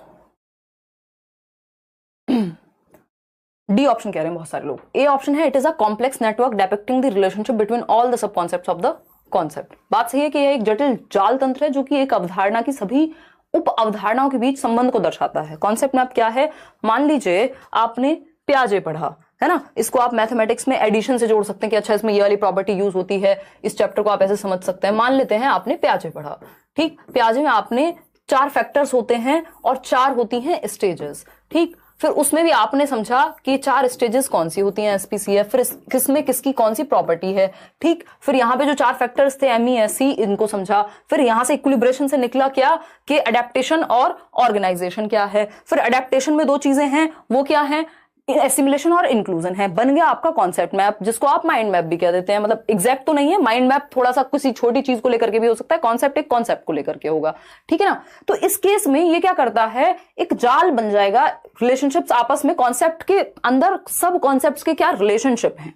डी ऑप्शन कह रहे हैं बहुत सारे लोग। ए ऑप्शन है it is a complex network depicting the relationship between all the sub concepts of the concept. बात सही है कि यह एक जटिल जाल तंत्र है जो कि एक अवधारणा की सभी उप अवधारणाओं के बीच संबंध को दर्शाता है। कॉन्सेप्ट मैप क्या है? मान लीजिए आपने प्याजे पढ़ा है ना, इसको आप मैथमेटिक्स में एडिशन से जोड़ सकते हैं कि अच्छा इसमें ये वाली प्रॉपर्टी यूज होती है, इस चैप्टर को आप ऐसे समझ सकते हैं। मान लेते हैं आपने प्याजे पढ़ा, ठीक, प्याजे में आपने 4 फैक्टर्स होते हैं और 4 होती हैं स्टेजेस, ठीक, फिर उसमें भी आपने समझा कि 4 स्टेजेस कौन सी होती हैं एसपीसीएफ, फिर किसमें किसकी कौन सी प्रॉपर्टी है, ठीक, फिर यहाँ पे जो 4 फैक्टर्स थे एमईएससी, इनको समझा, फिर यहां से इक्विलिब्रेशन से निकला क्या कि अडेप्टेशन और ऑर्गेनाइजेशन क्या है, फिर अडेप्टेशन में 2 चीजें हैं, वो क्या है? एसिमिलेशन और इंक्लूजन है। बन गया आपका कॉन्सेप्ट मैप, जिसको आप माइंड मैप भी कह देते हैं। मतलब एग्जैक्ट तो नहीं है, माइंड मैप थोड़ा सा किसी छोटी चीज को लेकर के भी हो सकता है, कॉन्सेप्ट एक कॉन्सेप्ट को लेकर के होगा, ठीक है ना। तो इस केस में ये क्या करता है, एक जाल बन जाएगा रिलेशनशिप्स आपस में, कॉन्सेप्ट के अंदर सब कॉन्सेप्ट्स के क्या रिलेशनशिप है,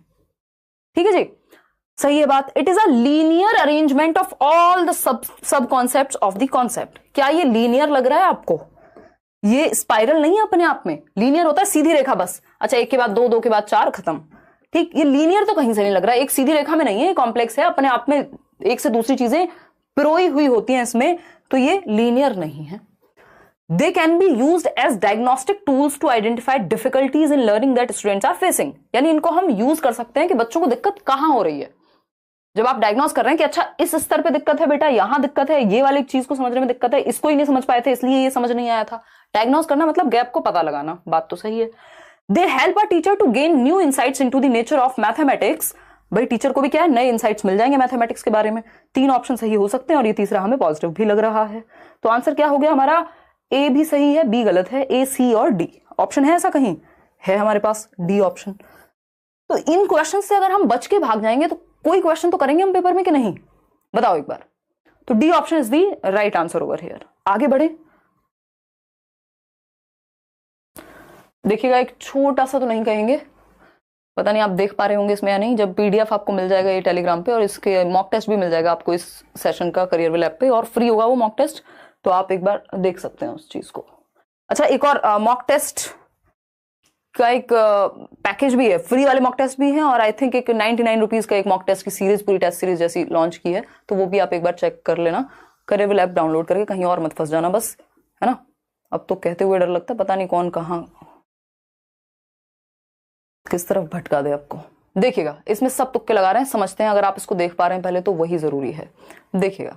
ठीक है जी, सही है बात। It is a linear arrangement of all the sub concepts of the concept. क्या ये लीनियर लग रहा है आपको? ये स्पाइरल नहीं है अपने आप में, लीनियर होता है सीधी रेखा बस, अच्छा 1 के बाद 2, 2 के बाद 4, खत्म, ठीक। ये लीनियर तो कहीं से नहीं लग रहा है, एक सीधी रेखा में नहीं है, कॉम्प्लेक्स है अपने आप में, एक से दूसरी चीजें पिरोई हुई होती हैं इसमें, तो ये लीनियर नहीं है। They can be used as diagnostic tools to identify difficulties in learning that students are facing. यानी इनको हम यूज कर सकते हैं कि बच्चों को दिक्कत कहां हो रही है। जब आप डायग्नोस कर रहे हैं कि अच्छा इस स्तर पे दिक्कत है बेटा, यहां दिक्कत है, ये वाली चीज को समझने में दिक्कत है, इसको ही नहीं समझ पाए थे इसलिए ये समझ नहीं आया था। डायग्नोस करना मतलब गैप को पता लगाना, बात तो सही है। They help a teacher to gain new insights into the nature of mathematics. भाई टीचर को भी क्या है, नए इनसाइट्स मिल जाएंगे मैथमेटिक्स के बारे में। 3 ऑप्शन सही हो सकते हैं और ये तीसरा हमें पॉजिटिव भी लग रहा है। तो आंसर क्या हो गया हमारा? ए भी सही है, बी गलत है, ए, सी और डी। ऑप्शन है ऐसा कहीं? है हमारे पास डी ऑप्शन। तो इन क्वेश्चन से अगर हम बच के भाग जाएंगे तो कोई क्वेश्चन तो करेंगे हम पेपर में कि नहीं, बताओ एक बार। तो D option is the right answer over here. आगे बढ़े, देखिएगा एक छोटा सा तो नहीं कहेंगे, पता नहीं आप देख पा रहे होंगे इसमें या नहीं, जब पीडीएफ आपको मिल जाएगा ये टेलीग्राम पे और इसके मॉक टेस्ट भी मिल जाएगा आपको इस सेशन का करियर ऐप पे, और फ्री होगा वो मॉक टेस्ट, तो आप एक बार देख सकते हैं उस चीज को। अच्छा एक और मॉक टेस्ट का एक पैकेज भी है, फ्री वाले मॉक टेस्ट भी हैं, और आई थिंक एक 99 रुपीज का एक मॉक टेस्ट की सीरीज, पूरी टेस्ट सीरीज जैसी लॉन्च की है, तो वो भी आप एक बार चेक कर लेना। करियर ऐप डाउनलोड करके कहीं और मत फंस जाना बस, है ना। अब तो कहते हुए डर लगता है, पता नहीं कौन कहां किस तरफ भटका दे आपको। देखिएगा इसमें सब तुक्के लगा रहे हैं, समझते हैं। अगर आप इसको देख पा रहे हैं पहले तो वही जरूरी है। देखिएगा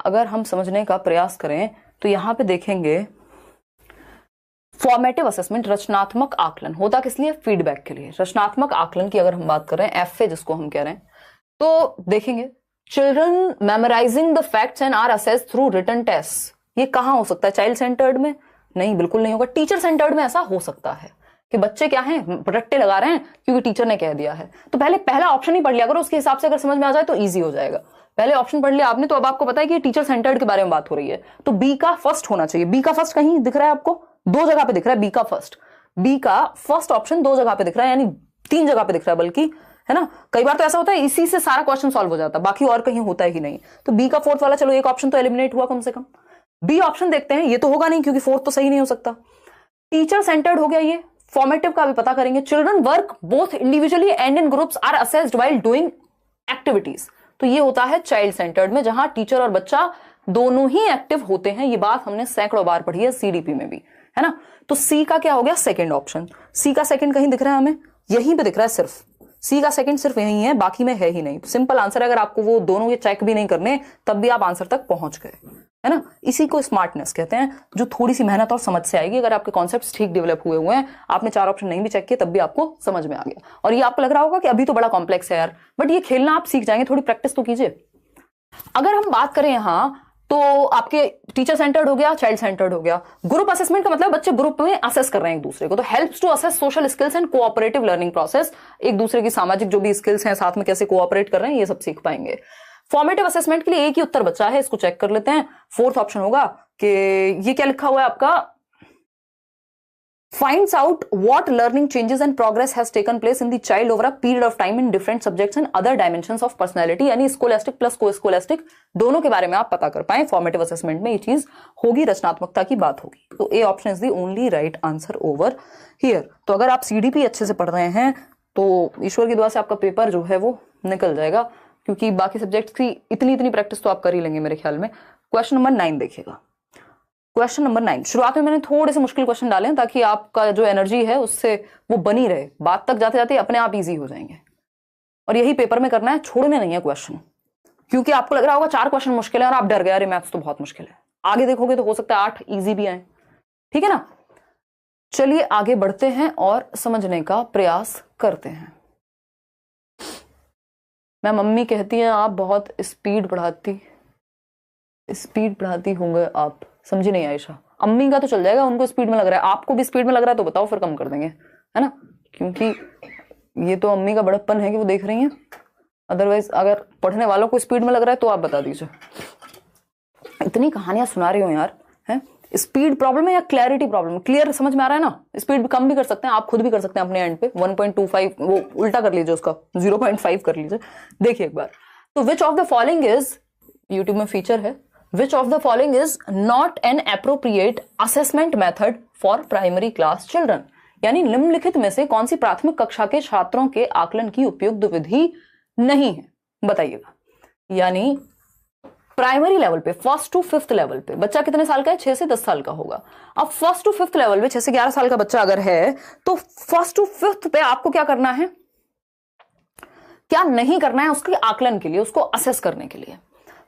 अगर हम समझने का प्रयास करें तो यहां पे देखेंगे फॉर्मेटिव असेसमेंट, रचनात्मक आकलन होता किस लिए? फीडबैक के लिए। रचनात्मक आकलन की अगर हम बात कर रहे हैं, एफए जिसको हम कह रहे हैं, तो देखेंगे children memorising the facts and are assessed through written test. ये कहां हो सकता है? चाइल्ड सेंटर्ड में नहीं, बिल्कुल नहीं होगा। टीचर सेंटर्ड में ऐसा हो सकता है कि बच्चे क्या हैं, रट्टे लगा रहे हैं क्योंकि टीचर ने कह दिया है। तो पहले पहला ऑप्शन ही पढ़ लिया करो, उसके हिसाब से अगर समझ में आ जाए तो ईजी हो जाएगा। पहले ऑप्शन पढ़ लिया आपने तो अब आपको पता है कि टीचर सेंटर्ड के बारे में बात हो रही है, तो बी का फर्स्ट होना चाहिए। बी का फर्स्ट कहीं दिख रहा है आपको? 2 जगह पे दिख रहा है बी का फर्स्ट। बी का फर्स्ट ऑप्शन 2 जगह पे दिख रहा है, यानी 3 जगह पे दिख रहा है बल्कि, है ना। कई बार तो ऐसा होता है इसी से सारा क्वेश्चन सॉल्व हो जाता है, बाकी और कहीं होता ही नहीं। तो बी का 4th वाला, चलो एक ऑप्शन तो एलिमिनेट हुआ कम से कम। बी ऑप्शन देखते हैं, ये तो होगा नहीं क्योंकि 4th तो सही नहीं हो सकता। टीचर सेंटर्ड हो गया ये। फॉर्मेटिव का भी पता करेंगे, children work both individually and in groups are assessed while doing activities. तो ये होता है चाइल्ड सेंटर्ड में, जहां टीचर और बच्चा दोनों ही एक्टिव होते हैं। ये बात हमने सैकड़ों बार पढ़ी है सीडीपी में भी, है ना। तो सी का क्या हो गया? Second option. सी का सेकंड कहीं दिख रहा है हमें? यहीं पे दिख रहा है सिर्फ, सी का सेकंड सिर्फ यहीं है, बाकी में है ही नहीं। सिंपल आंसर है, अगर आपको वो दोनों ये चेक भी नहीं करने तब भी आप आंसर तक पहुंच गए, है ना। इसी को स्मार्टनेस कहते हैं, जो थोड़ी सी मेहनत और समझ से आएगी। अगर आपके कॉन्सेप्ट्स ठीक डेवलप हुए हैं, आपने 4 ऑप्शन नहीं भी चेक किए तब भी आपको समझ में आ गया। और ये आपको लग रहा होगा कि अभी तो बड़ा कॉम्प्लेक्स है यार, बट ये खेलना आप सीख जाएंगे, थोड़ी प्रैक्टिस तो कीजिए। अगर हम बात करें यहां तो आपके टीचर सेंटर्ड हो गया, चाइल्ड सेंटर्ड हो गया। ग्रुप असेसमेंट का मतलब बच्चे ग्रुप में असेस कर रहे हैं एक दूसरे को, तो helps to assess social skills and cooperative learning process. एक दूसरे की सामाजिक जो भी स्किल्स हैं, साथ में कैसे कोऑपरेट कर रहे हैं, ये सब सीख पाएंगे। फॉर्मेटिव असेसमेंट के लिए एक ही उत्तर बचा है, इसको चेक कर लेते हैं। 4th ऑप्शन होगा कि ये क्या लिखा हुआ है आपका, finds out what learning changes and progress has taken place in the child over a period of time in different subjects and other dimensions of personality। यानी स्कोलेस्टिक प्लस को स्कोलेस्टिक दोनों के बारे में आप पता कर पाए। फॉर्मेटिव असेसमेंट में ये चीज होगी, रचनात्मकता की बात होगी। तो A option is the only right answer over here. तो अगर आप सीडीपी अच्छे से पढ़ रहे हैं तो ईश्वर की दुआ से आपका पेपर जो है वो निकल जाएगा, क्योंकि बाकी सब्जेक्ट्स की इतनी प्रैक्टिस तो आप कर ही लेंगे मेरे ख्याल में। क्वेश्चन नंबर 9 देखिएगा। Question number 9। शुरुआत में मैंने थोड़े से मुश्किल क्वेश्चन डाले हैं ताकि आपका जो एनर्जी है उससे वो बनी रहे, बात तक जाते जाते अपने आप इजी हो जाएंगे। और यही पेपर में करना है, छोड़ने नहीं है क्वेश्चन, क्योंकि आपको लग रहा होगा 4 क्वेश्चन मुश्किल है और आप डर गए, अरे मैथ्स तो बहुत मुश्किल है। आगे देखोगे तो हो सकता है 8 इजी भी आए, ठीक है ना। चलिए आगे बढ़ते हैं और समझने का प्रयास करते हैं। मैं मम्मी कहती हैं आप बहुत स्पीड बढ़ाती होंगे आप, समझी नहीं आयशा। अम्मी का तो चल जाएगा, उनको स्पीड में लग रहा है, आपको भी स्पीड में लग रहा है तो बताओ, फिर कम कर देंगे, है ना। क्योंकि ये तो अम्मी का बड़प्पन है कि वो देख रही हैं। अदरवाइज अगर पढ़ने वालों को स्पीड में लग रहा है तो आप बता दीजिए। इतनी कहानियां सुना रही हो यार, है स्पीड प्रॉब्लम है या क्लैरिटी प्रॉब्लम? क्लियर समझ में आ रहा है ना। स्पीड भी कम भी कर सकते हैं, आप खुद भी कर सकते हैं अपने एंड पे। 1.25 वो उल्टा कर लीजिए, उसका 0.5 कर लीजिए। देखिए एक बार तो, विच of the following is, YouTube में फीचर है, विच of the following is not an appropriate assessment method for primary class children, यानी निम्नलिखित में से कौन सी प्राथमिक कक्षा के छात्रों के आकलन की उपयुक्त विधि नहीं है, बताइएगा। यानी प्राइमरी लेवल पे, 1st to 5th लेवल पे बच्चा कितने साल का है? 6 से 10 साल का होगा। अब 1st to 5th लेवल पे 6 से 11 साल का बच्चा अगर है तो 1st to 5th पे आपको क्या करना है, क्या नहीं करना है उसके आकलन के लिए, उसको असेस करने के लिए।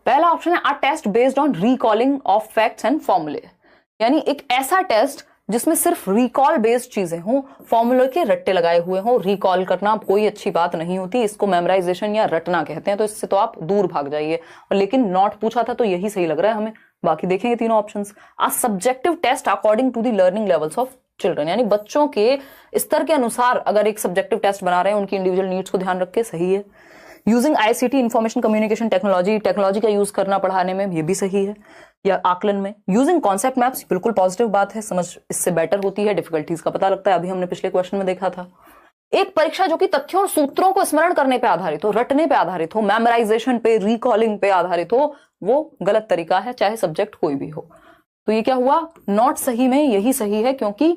पहला ऑप्शन है a test based on recalling of facts and formulae, यानी एक ऐसा टेस्ट जिसमें सिर्फ रिकॉल बेस्ड चीजें हों, फॉर्मूले के रट्टे लगाए हुए हों। रिकॉल करना कोई अच्छी बात नहीं होती, इसको मेमोराइजेशन या रटना कहते हैं, तो इससे तो आप दूर भाग जाइए। लेकिन नॉट पूछा था तो यही सही लग रहा है हमें। बाकी देखेंगे तीनों options. A subjective test according to the learning levels of children, यानी बच्चों के स्तर के अनुसार अगर एक सब्जेक्टिव टेस्ट बना रहे हैं, उनकी इंडिविजुअल नीड्स को ध्यान रख के, सही है। Using ICT information communication technology का यूज करना पढ़ाने में, ये भी सही है, या आकलन में। यूजिंग कॉन्सेप्ट मैप्स, बिल्कुल पॉजिटिव बात है, समझ इससे बेटर होती है, डिफिकल्टीज का पता लगता है, अभी हमने पिछले क्वेश्चन में देखा था। एक परीक्षा जो कि तथ्यों और सूत्रों को स्मरण करने पे आधारित हो, रटने पे आधारित हो, मेमोराइजेशन पे, रिकॉलिंग पे आधारित हो, वो गलत तरीका है, चाहे सब्जेक्ट कोई भी हो। तो ये क्या हुआ, नॉट सही में यही सही है, क्योंकि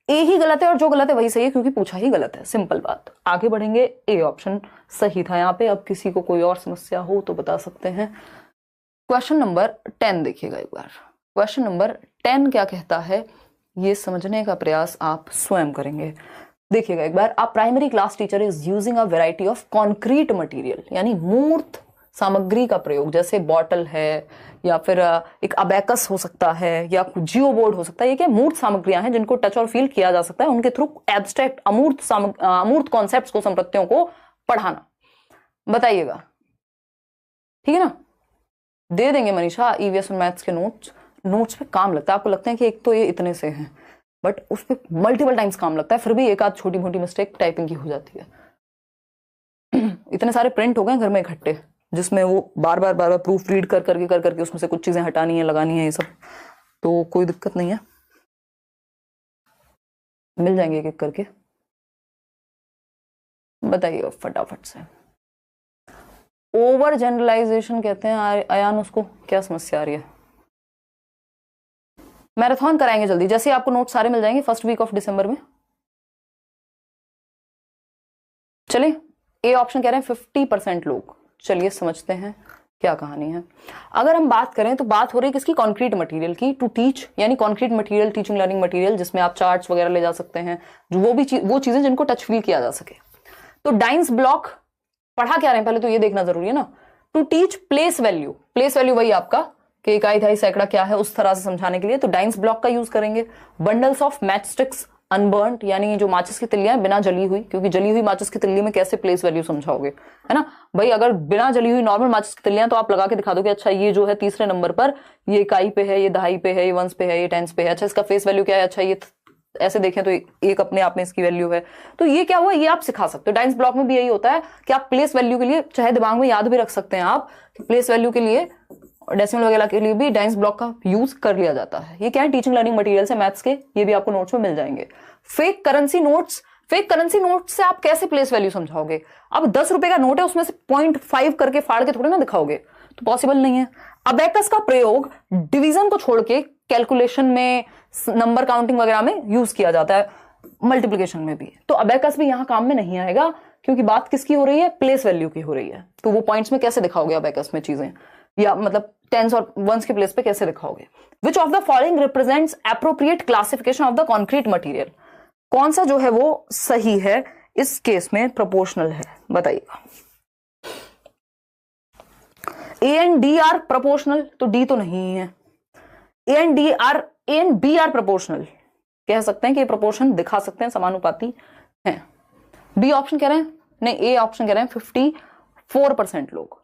ए ही गलत है और जो गलत है वही सही है, क्योंकि पूछा ही गलत है, सिंपल बात। आगे बढ़ेंगे, ए ऑप्शन सही था यहाँ पे। अब किसी को कोई और समस्या हो तो बता सकते हैं। क्वेश्चन नंबर 10 देखिएगा एक बार। क्वेश्चन नंबर 10 क्या कहता है, ये समझने का प्रयास आप स्वयं करेंगे। देखिएगा एक बार, a primary class teacher is using a variety of concrete material, यानी मूर्त सामग्री का प्रयोग, जैसे बॉटल है या फिर एक अबैकस हो सकता है या जियो बोर्ड हो सकता है। ये क्या मूर्त सामग्रियां हैं जिनको टच और फील किया जा सकता है, उनके थ्रू एब्स्ट्रैक्ट अमूर्त कॉन्सेप्ट्स को, संपत्तियों को पढ़ाना। बताइएगा, ठीक है ना। दे देंगे मनीषा EVS और मैथ्स के नोट्स पे काम लगता है। आपको लगता है कि एक तो ये इतने से हैं, बट उस पर मल्टीपल टाइम्स काम लगता है, फिर भी एक आध छोटी मोटी मिस्टेक टाइपिंग की हो जाती है। इतने सारे प्रिंट हो गए घर में इकट्ठे, जिसमें वो बार बार प्रूफ रीड कर करके उसमें से कुछ चीजें हटानी है, लगानी है, ये सब, तो कोई दिक्कत नहीं है, मिल जाएंगे एक एक करके। बताइए फटाफट से। ओवर जनरलाइजेशन कहते हैं अयान, उसको क्या समस्या आ रही है? मैराथन कराएंगे जल्दी, जैसे आपको नोट सारे मिल जाएंगे 1st वीक ऑफ दिसंबर में। चलिए, ए ऑप्शन कह रहे हैं 50% लोग। चलिए समझते हैं क्या कहानी है। अगर हम बात करें तो बात हो रही है किसकी, कॉन्क्रीट मटेरियल की। टू टीच, यानी concrete material, teaching learning material, जिसमें आप चार्ट्स वगैरह ले जा सकते हैं, वो चीजें जिनको टच फील किया जा सके। तो डाइंस ब्लॉक पढ़ा क्या रहे हैं पहले तो ये देखना जरूरी है ना। To teach place value, place value वही आपका कि इकाई, दहाई, सैकड़ा क्या है, उस तरह से समझाने के लिए तो डाइंस ब्लॉक का यूज करेंगे। Bundles of match sticks unburned, यानी जो माचिस की तिल्लियां बिना जली हुई, क्योंकि जली हुई माचिस की तिल्ली में कैसे प्लेस वैल्यू समझाओगे, है ना भाई। अगर बिना जली हुई नॉर्मल माचिस की तिल्लियां तो आप लगा के दिखा दोगे, अच्छा ये जो है तीसरे नंबर पर, ये इकाई पे है, ये दहाई पे है, ये वंस पे है, ये टेंस पे है, अच्छा इसका फेस वैल्यू क्या है, अच्छा ये ऐसे देखें तो एक अपने आप में इसकी वैल्यू है। तो ये क्या हुआ, ये आप सिखा सकते हो। डाइंस ब्लॉक में भी यही होता है कि आप प्लेस वैल्यू के लिए, चाहे दिमाग में याद भी रख सकते हैं आप कि प्लेस वैल्यू के लिए, डेसिमल वगैरह के लिए भी डाइंस ब्लॉक का यूज कर लिया जाता है। ये क्या है, टीचिंग लर्निंग मटेरियल से मैथ्स के, ये भी आपको नोट्स में मिल जाएंगे। Fake currency notes, fake currency note से आप कैसे प्लेस वैल्यू समझाओगे? अब 10 रुपए का नोट है, उसमें से 0.5 करके फाड़ के थोड़े ना दिखाओगे, तो पॉसिबल नहीं है। अबैकस का प्रयोग डिवीजन को छोड़ के कैलकुलेशन में, नंबर काउंटिंग वगैरह में यूज किया जाता है, मल्टीप्लिकेशन में भी। तो अबैकस भी यहां काम में नहीं आएगा, क्योंकि बात किसकी हो रही है, प्लेस वैल्यू की हो रही है। तो वो पॉइंट्स में कैसे दिखाओगे अबैकस में चीजें, या मतलब टेंस और वंस के प्लेस पे कैसे दिखाओगे? Which of the following represents appropriate classification of the concrete material? कौन सा जो है वो सही है इस केस में? प्रोपोर्शनल है, बताइएगा। A and D are proportional, तो डी तो नहीं है। A and B are proportional, कह सकते हैं कि प्रोपोर्शन दिखा सकते हैं, समानुपाती हैं। बी ऑप्शन कह रहे हैं नहीं, ए ऑप्शन कह रहे हैं 54% लोग।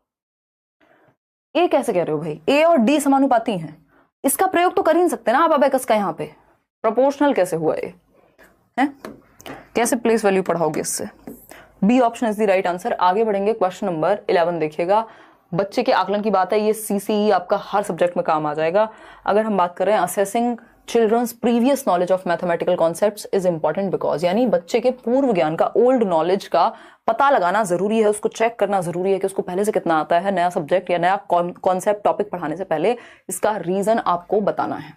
ए कैसे कह रहे हो भाई? ए और डी समानुपाती हैं, इसका प्रयोग तो कर ही नहीं सकते ना आप अबेकस का। यहां पे प्रोपोर्शनल कैसे हुआ ये है? कैसे प्लेस वैल्यू पढ़ाओगे इससे? B option is the right answer. आगे बढ़ेंगे, क्वेश्चन नंबर 11 देखिएगा। बच्चे के आकलन की बात है, ये सीसीई आपका हर सब्जेक्ट में काम आ जाएगा। अगर हम बात कर रहे हैं assessing children's previous knowledge of mathematical concepts is important because, यानी बच्चे के पूर्व ज्ञान का, ओल्ड नॉलेज का पता लगाना जरूरी है, उसको चेक करना जरूरी है कि उसको पहले से कितना आता है। नया सब्जेक्ट या नया कॉन्सेप्ट टॉपिक पढ़ाने से पहले इसका रीजन आपको बताना है।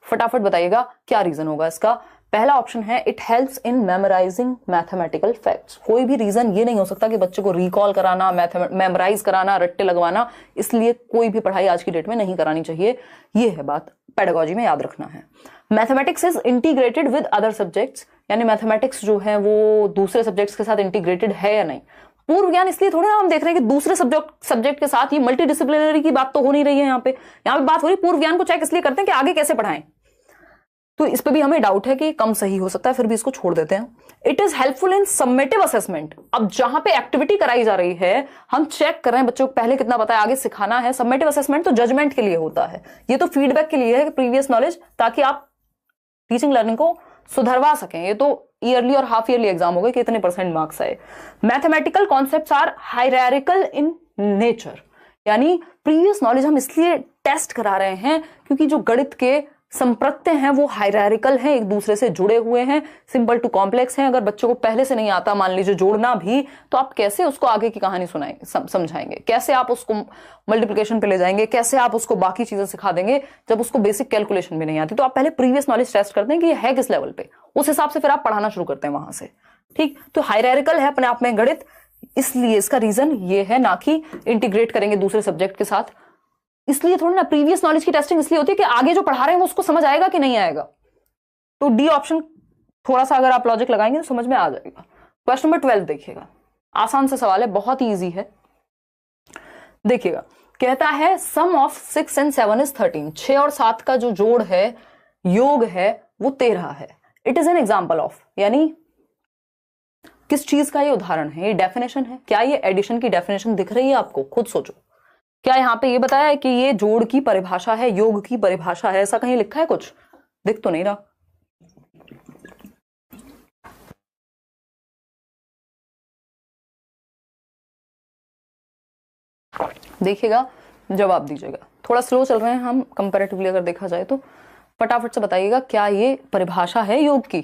फटाफट बताइएगा क्या रीजन होगा इसका। पहला ऑप्शन है it helps in memorising mathematical facts. कोई भी रीजन ये नहीं हो सकता कि बच्चे को रिकॉल कराना, मेमोराइज कराना, रट्टे लगवाना, इसलिए कोई भी पढ़ाई आज की डेट में नहीं करानी चाहिए। ये है बात, पेडागोजी में याद रखना है। Mathematics is integrated with other subjects, यानी मैथमेटिक्स जो है वो दूसरे सब्जेक्ट्स के साथ इंटीग्रेटेड है या नहीं। पूर्व ज्ञान इसलिए थोड़ी ना हम देख रहे हैं कि दूसरे सब्जेक्ट के साथ, ये मल्टी डिसिप्लिनरी की बात तो हो नहीं रही है यहाँ पे बात हो रही है पूर्व ज्ञान को चेक इसलिए करते हैं कि आगे कैसे पढ़ाएं। तो इस पे भी हमें डाउट है कि कम सही हो सकता है, फिर भी इसको छोड़ देते हैं। It is helpful in summative assessment. अब जहां पे एक्टिविटी कराई जा रही है, हम चेक कर रहे हैं बच्चों को पहले कितना पता है, आगे सिखाना है। समेटिव असेसमेंट तो जजमेंट के लिए होता है, ये तो फीडबैक के लिए है, प्रीवियस नॉलेज, ताकि आप टीचिंग लर्निंग को सुधरवा सकें। ये तो ईयरली और हाफ ईयरली एग्जाम हो गए कि इतने % मार्क्स आए। Mathematical concepts are hierarchical in nature, यानी प्रीवियस नॉलेज हम इसलिए टेस्ट करा रहे हैं क्योंकि जो गणित के संप्रत्य हैं वो हायरार्किकल हैं, एक दूसरे से जुड़े हुए हैं, सिंपल टू कॉम्प्लेक्स हैं। अगर बच्चों को पहले से नहीं आता, मान लीजिए जोड़ना भी, तो आप कैसे उसको आगे की कहानी सुनाएंगे, समझाएंगे? कैसे आप उसको मल्टीप्लिकेशन पे ले जाएंगे? कैसे आप उसको बाकी चीजें सिखा देंगे जब उसको बेसिक कैलकुलेशन भी नहीं आती? तो आप पहले प्रीवियस नॉलेज टेस्ट करते हैं कि ये है किस लेवल पे, उस हिसाब से फिर आप पढ़ाना शुरू करते हैं वहां से। ठीक, तो हायरार्किकल है अपने आप में गणित, इसलिए इसका रीजन ये है, ना कि इंटीग्रेट करेंगे दूसरे सब्जेक्ट के साथ। इसलिए थोड़ी ना प्रीवियस नॉलेज की टेस्टिंग इसलिए होती है कि आगे जो पढ़ा रहे हैं वो उसको समझ आएगा कि नहीं आएगा। तो डी ऑप्शन थोड़ा सा अगर आप लॉजिक लगाएंगे तो समझ में आ जाएगा। क्वेश्चन नंबर 12 देखिएगा, आसान सा सवाल है, बहुत ही इजी है। देखिएगा, कहता है सम ऑफ 6 and 7 is 13। 6 और 7 का जो जोड़ है, योग है, वो 13 है। It is an example of, यानी किस चीज का ये उदाहरण है? ये डेफिनेशन है। क्या ये एडिशन की डेफिनेशन दिख रही है आपको? खुद सोचो। क्या यहां पे ये बताया है कि ये जोड़ की परिभाषा है, योग की परिभाषा है? ऐसा कहीं लिखा है? कुछ दिख तो नहीं रहा। देखिएगा, जवाब दीजिएगा। थोड़ा स्लो चल रहे हैं हम कंपैरेटिवली अगर देखा जाए तो। फटाफट से बताइएगा, क्या ये परिभाषा है योग की?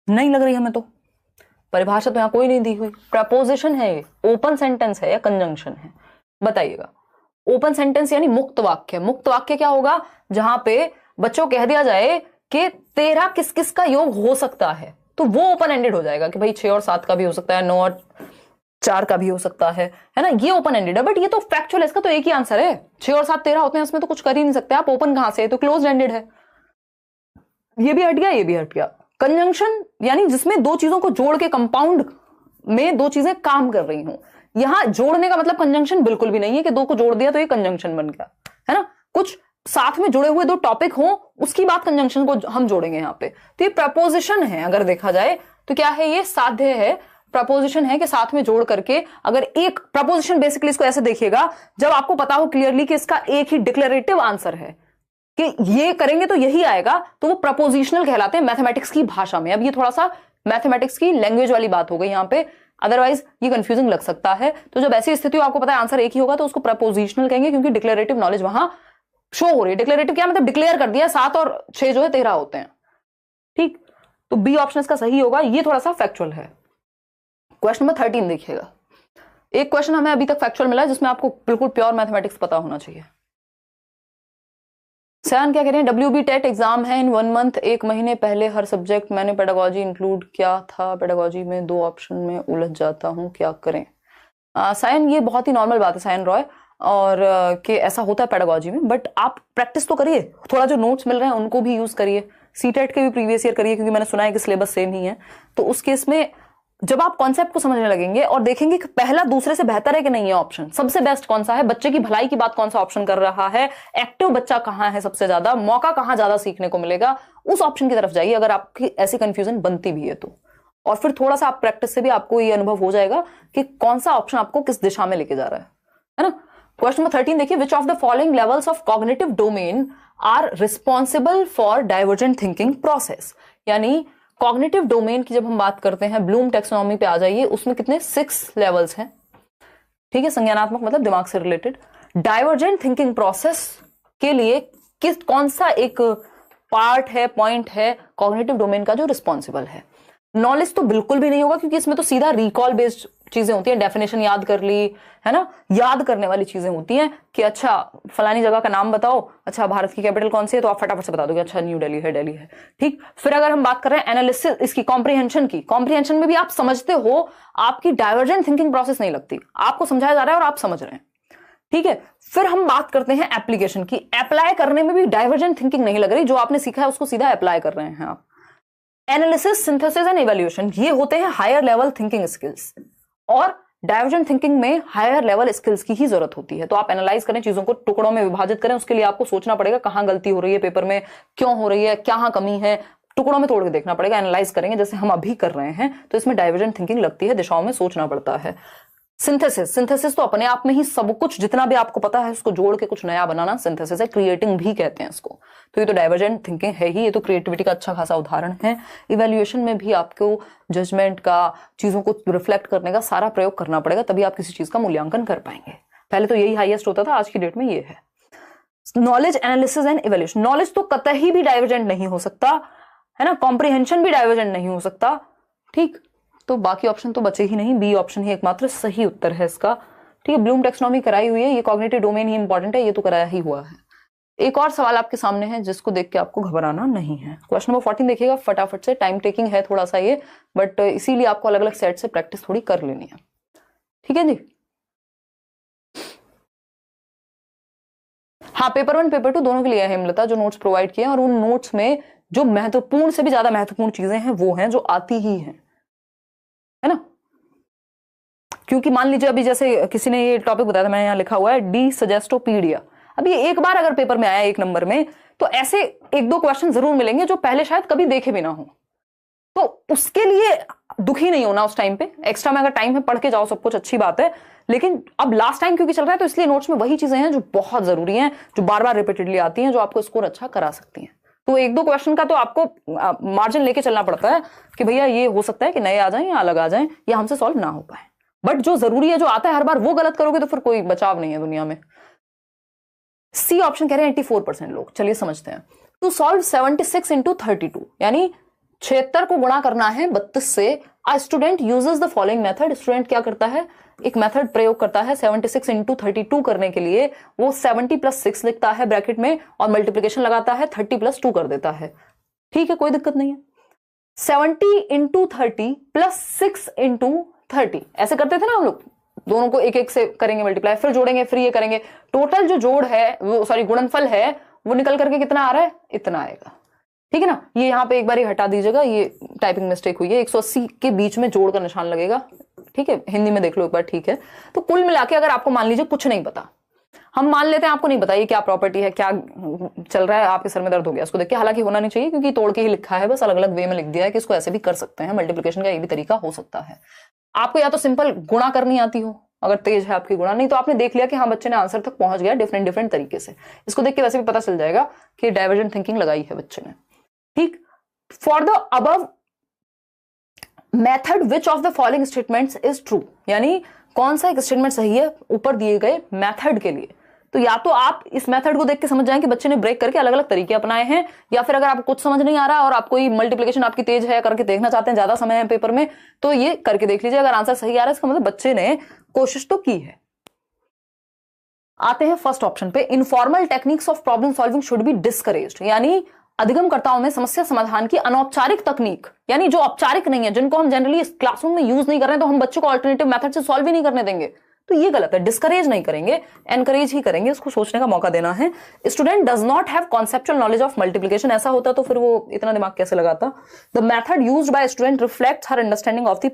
नहीं लग रही हमें तो। परिभाषा तो यहां कोई नहीं दी हुई। प्रपोजिशन है ये, ओपन सेंटेंस है या कंजंक्शन है? बताइएगा। ओपन सेंटेंस यानी मुक्त वाक्य। मुक्त वाक्य क्या होगा? जहां पे बच्चों को कह दिया जाए कि 13 किस किस का योग हो सकता है, तो वो ओपन एंडेड हो जाएगा कि भाई 6 और 7 का भी हो सकता है, 9 और 4 का भी हो सकता है ना? ये ओपन एंडेड है। बट ये तो फैक्चुअल है, इसका तो एक ही आंसर है। 6 और 7 13 होते हैं, इसमें तो कुछ कर ही नहीं सकते आप। ओपन कहां से? तो क्लोज एंडेड है। ये भी हट गया, ये भी हट गया। कंजंक्शन यानी जिसमें दो चीजों को जोड़ के, कंपाउंड में दो चीजें काम कर रही हूं। यहां जोड़ने का मतलब कंजंक्शन बिल्कुल भी नहीं है कि दो को जोड़ दिया तो ये कंजंक्शन बन गया, है ना? कुछ साथ में जुड़े हुए दो टॉपिक हो, उसकी बात कंजंक्शन को हम जोड़ेंगे यहां पे। तो ये प्रपोजिशन है। अगर देखा जाए तो क्या है? ये साध्य है, प्रपोजिशन है कि साथ में जोड़ करके, अगर एक प्रपोजिशन, बेसिकली इसको ऐसे देखिएगा, जब आपको पता हो क्लियरली कि इसका एक ही डिक्लेरेटिव आंसर है कि ये करेंगे तो यही आएगा, तो वो प्रपोजिशनल कहलाते हैं मैथमेटिक्स की भाषा में। अब ये थोड़ा सा मैथमेटिक्स की लैंग्वेज वाली बात हो गई यहां पे, अदरवाइज ये कंफ्यूजिंग लग सकता है। तो जब ऐसी स्थिति हो, आपको पता है आंसर एक ही होगा, तो उसको प्रपोजिशनल कहेंगे, क्योंकि डिक्लेरेटिव नॉलेज वहां शो हो रही है। डिक्लेरेटिव क्या मतलब? डिक्लेयर कर दिया, 7 और 6 जो है 13 होते हैं। ठीक, तो बी ऑप्शन इसका सही होगा। ये थोड़ा सा फैक्चुअल है। क्वेश्चन नंबर 13 देखिएगा। एक क्वेश्चन हमें अभी तक फैक्चुअल मिला है जिसमें आपको बिल्कुल प्योर मैथमेटिक्स पता होना चाहिए। सयान क्या कह रहे हैं? WB टेट एग्जाम है इन 1 मंथ, 1 महीने पहले हर सब्जेक्ट मैंने पेडागोजी इंक्लूड किया था। पेडागोजी में 2 ऑप्शन में उलझ जाता हूं, क्या करें? सायन, ये बहुत ही नॉर्मल बात है सायन रॉय। और कि ऐसा होता है पेडागोजी में, बट आप प्रैक्टिस तो करिए, थोड़ा जो नोट्स मिल रहे हैं उनको भी यूज करिए, सीटेट के भी प्रीवियस ईयर करिए, क्योंकि मैंने सुना है कि सिलेबस सेम ही है। तो उस केस में जब आप कॉन्सेप्ट को समझने लगेंगे और देखेंगे कि पहला दूसरे से बेहतर है कि नहीं है ऑप्शन, सबसे बेस्ट कौन सा है, बच्चे की भलाई की बात कौन सा ऑप्शन कर रहा है, एक्टिव बच्चा कहां है, सबसे ज्यादा मौका कहां ज्यादा सीखने को मिलेगा, उस ऑप्शन की तरफ जाइए अगर आपकी ऐसी कंफ्यूजन बनती भी है तो। और फिर थोड़ा सा आप प्रैक्टिस से भी आपको ये अनुभव हो जाएगा कि कौन सा ऑप्शन आपको किस दिशा में लेके जा रहा है ना। क्वेश्चन नंबर 13 देखिए, विच of the following levels of cognitive domain are responsible for divergent thinking process. यानी कॉग्निटिव डोमेन की जब हम बात करते हैं, ब्लूम टेक्सोनॉमी पे आ जाइए, उसमें कितने 6 लेवल्स हैं, ठीक है, संज्ञानात्मक मतलब दिमाग से रिलेटेड। डाइवर्जेंट थिंकिंग प्रोसेस के लिए कौन सा एक पार्ट है, पॉइंट है कॉग्निटिव डोमेन का जो रिस्पॉन्सिबल है। नॉलेज तो बिल्कुल भी नहीं होगा, क्योंकि इसमें तो सीधा रिकॉल बेस्ड चीजें होती हैं, डेफिनेशन याद कर ली है ना, याद करने वाली चीजें होती हैं कि अच्छा फलानी जगह का नाम बताओ, अच्छा भारत की कैपिटल कौन सी है, तो आप फटाफट से बता दोगे अच्छा न्यू दिल्ली है, दिल्ली है, ठीक। फिर अगर हम बात कर रहे हैं एनालिसिस, इसकी कॉम्प्रिहेंशन की, कॉम्प्रिहेंशन में भी आप समझते हो, आपकी डाइवर्जेंट थिंकिंग प्रोसेस नहीं लगती, आपको समझाया जा रहा है और आप समझ रहे हैं, ठीक है। फिर हम बात करते हैं एप्लीकेशन की, अप्लाई करने में भी डाइवर्जेंट थिंकिंग नहीं लग रही, जो आपने सीखा है उसको सीधा अप्लाई कर रहे हैं आप। एनालिसिस, सिंथेसिस एंड इवैल्यूएशन, ये होते हैं हायर लेवल थिंकिंग स्किल्स, और डाइवर्जेंट थिंकिंग में हायर लेवल स्किल्स की ही जरूरत होती है। तो आप एनालाइज करें, चीजों को टुकड़ों में विभाजित करें, उसके लिए आपको सोचना पड़ेगा कहां गलती हो रही है पेपर में, क्यों हो रही है, क्या कमी है, टुकड़ों में तोड़ के देखना पड़ेगा, एनालाइज करेंगे जैसे हम अभी कर रहे हैं, तो इसमें डाइवर्जेंट थिंकिंग लगती है, दिशाओं में सोचना पड़ता है। सिंथेसिस तो अपने आप में ही सब कुछ जितना भी आपको पता है उसको जोड़ के कुछ नया बनाना सिंथेसिस है, क्रिएटिंग भी कहते हैं इसको। तो ये तो डाइवर्जेंट थिंकिंग है ही, ये तो क्रिएटिविटी का अच्छा खासा उदाहरण है। इवैल्यूएशन में भी आपको जजमेंट का, चीजों को रिफ्लेक्ट करने का सारा प्रयोग करना पड़ेगा, तभी आप किसी चीज का मूल्यांकन कर पाएंगे। पहले तो यही हाईएस्ट होता था, आज की डेट में ये है। Knowledge, analysis and evaluation, knowledge तो कतई भी डाइवर्जेंट नहीं हो सकता है ना, कॉम्प्रिहेंशन भी डाइवर्जेंट नहीं हो सकता, ठीक। तो बाकी ऑप्शन तो बचे ही नहीं, बी ऑप्शन ही एकमात्र सही उत्तर है इसका, ठीक है। ब्लूम टेक्सोनॉमी कराई हुई है, ये कॉग्निटिव डोमेन ही इंपॉर्टेंट है, ये तो कराया ही हुआ है। एक और सवाल आपके सामने है जिसको देख के आपको घबराना नहीं है। क्वेश्चन नंबर 14 देखिएगा फटाफट से, टाइम टेकिंग है थोड़ा सा ये, बट इसीलिए आपको अलग अलग सेट से प्रैक्टिस थोड़ी कर लेनी है, ठीक है जी। हाँ, पेपर 1 पेपर 2 दोनों के लिए है हेमलता जो नोट्स प्रोवाइड किए हैं, और उन नोट्स में जो महत्वपूर्ण से भी ज्यादा महत्वपूर्ण चीजें हैं वो हैं जो आती ही हैं, है ना। क्योंकि मान लीजिए अभी जैसे किसी ने ये टॉपिक बताया था, मैंने यहाँ लिखा हुआ है डी सजेस्टोपीडिया, अब ये एक बार अगर पेपर में आया 1 नंबर में, तो ऐसे 1-2 क्वेश्चन जरूर मिलेंगे जो पहले शायद कभी देखे भी ना हो, तो उसके लिए दुखी नहीं होना उस टाइम पे। एक्स्ट्रा में अगर टाइम है पढ़ के जाओ, सब कुछ अच्छी बात है, लेकिन अब लास्ट टाइम क्योंकि चल रहा है तो इसलिए नोट्स में वही चीजें हैं जो बहुत जरूरी हैं, जो बार बार रिपीटेडली आती हैं, जो आपको स्कोर अच्छा करा सकती हैं। तो 1-2 क्वेश्चन का तो आपको मार्जिन लेके चलना पड़ता है कि भैया ये हो सकता है कि नए आ जाएं या अलग आ जाएं या हमसे सॉल्व ना हो पाए, बट जो जरूरी है, जो आता है हर बार, वो गलत करोगे तो फिर कोई बचाव नहीं है दुनिया में। सी ऑप्शन कह रहे हैं 84% लोग, चलिए समझते हैं। टू सॉल्व 76 into 32, यानी 76 को गुणा करना है 32 से। A student uses the following method, student क्या करता है, एक मेथड प्रयोग करता है 76 into 32 करने के लिए। वो 70 + 6 लिखता है ब्रैकेट में और मल्टीप्लीकेशन लगाता है, 30 + 2 कर देता है, ठीक है, कोई दिक्कत नहीं है। 70 into 30 + 6 into 30 ऐसे करते थे ना हम लोग, दोनों को एक एक से करेंगे मल्टीप्लाई, फिर जोड़ेंगे, फिर ये करेंगे, टोटल जो जोड़ है वो सॉरी गुणनफल है वो निकल करके कितना आ रहा है, इतना आएगा, ठीक है ना। ये यहाँ पे एक बार ही हटा दीजिएगा, ये टाइपिंग मिस्टेक हुई है, 180 के बीच में जोड़ का निशान लगेगा, ठीक है, हिंदी में देख लो एक बार, ठीक है। तो कुल मिला के अगर आपको मान लीजिए कुछ नहीं पता, हम मान लेते हैं आपको नहीं बताइए क्या प्रॉपर्टी है, क्या चल रहा है, आपके सर में दर्द हो गया इसको देख के, हालांकि होना नहीं चाहिए क्योंकि तोड़ के ही लिखा है, बस अलग अलग वे में लिख दिया है कि इसको ऐसे भी कर सकते हैं, मल्टीप्लिकेशन का ये भी तरीका हो सकता है। आपको या तो सिंपल गुणा करनी आती हो, अगर तेज है आपकी गुणा, नहीं तो आपने देख लिया कि हाँ बच्चे ने आंसर तक पहुंच गया डिफरेंट तरीके से, इसको देख के वैसे भी पता चल जाएगा कि डाइवर्जेंट थिंकिंग लगाई है बच्चे ने, ठीक। For the above method which of the following statements is true, यानी कौन सा एक स्टेटमेंट सही है ऊपर दिए गए मेथड के लिए। तो या तो आप इस मेथड को देख के समझ जाएं कि बच्चे ने ब्रेक करके अलग अलग तरीके अपनाए हैं, या फिर अगर आपको कुछ समझ नहीं आ रहा और आप कोई मल्टीप्लिकेशन आपकी तेज है करके देखना चाहते हैं, ज्यादा समय है पेपर में, तो ये करके देख लीजिए, अगर आंसर सही आ रहा है इसका मतलब बच्चे ने कोशिश तो की है। आते हैं फर्स्ट ऑप्शन पे, informal techniques of problem solving should be discouraged, यानी अधिगमकर्ताओं में समस्या समाधान की अनौपचारिक तकनीक, यानी जो औपचारिक नहीं है, जिनको हम जनरली क्लासरूम में यूज नहीं कर रहे हैं, तो हम बच्चों को अल्टरनेटिव मेथड से सॉल्व ही नहीं करने देंगे, तो ये गलत है। डिस्करेज नहीं करेंगे, एनकरेज ही करेंगे, उसको सोचने का मौका देना है। Student does not have conceptual knowledge of multiplication, ऐसा होता तो फिर वो इतना दिमाग कैसे लगाता। The method used by student reflects her understanding of the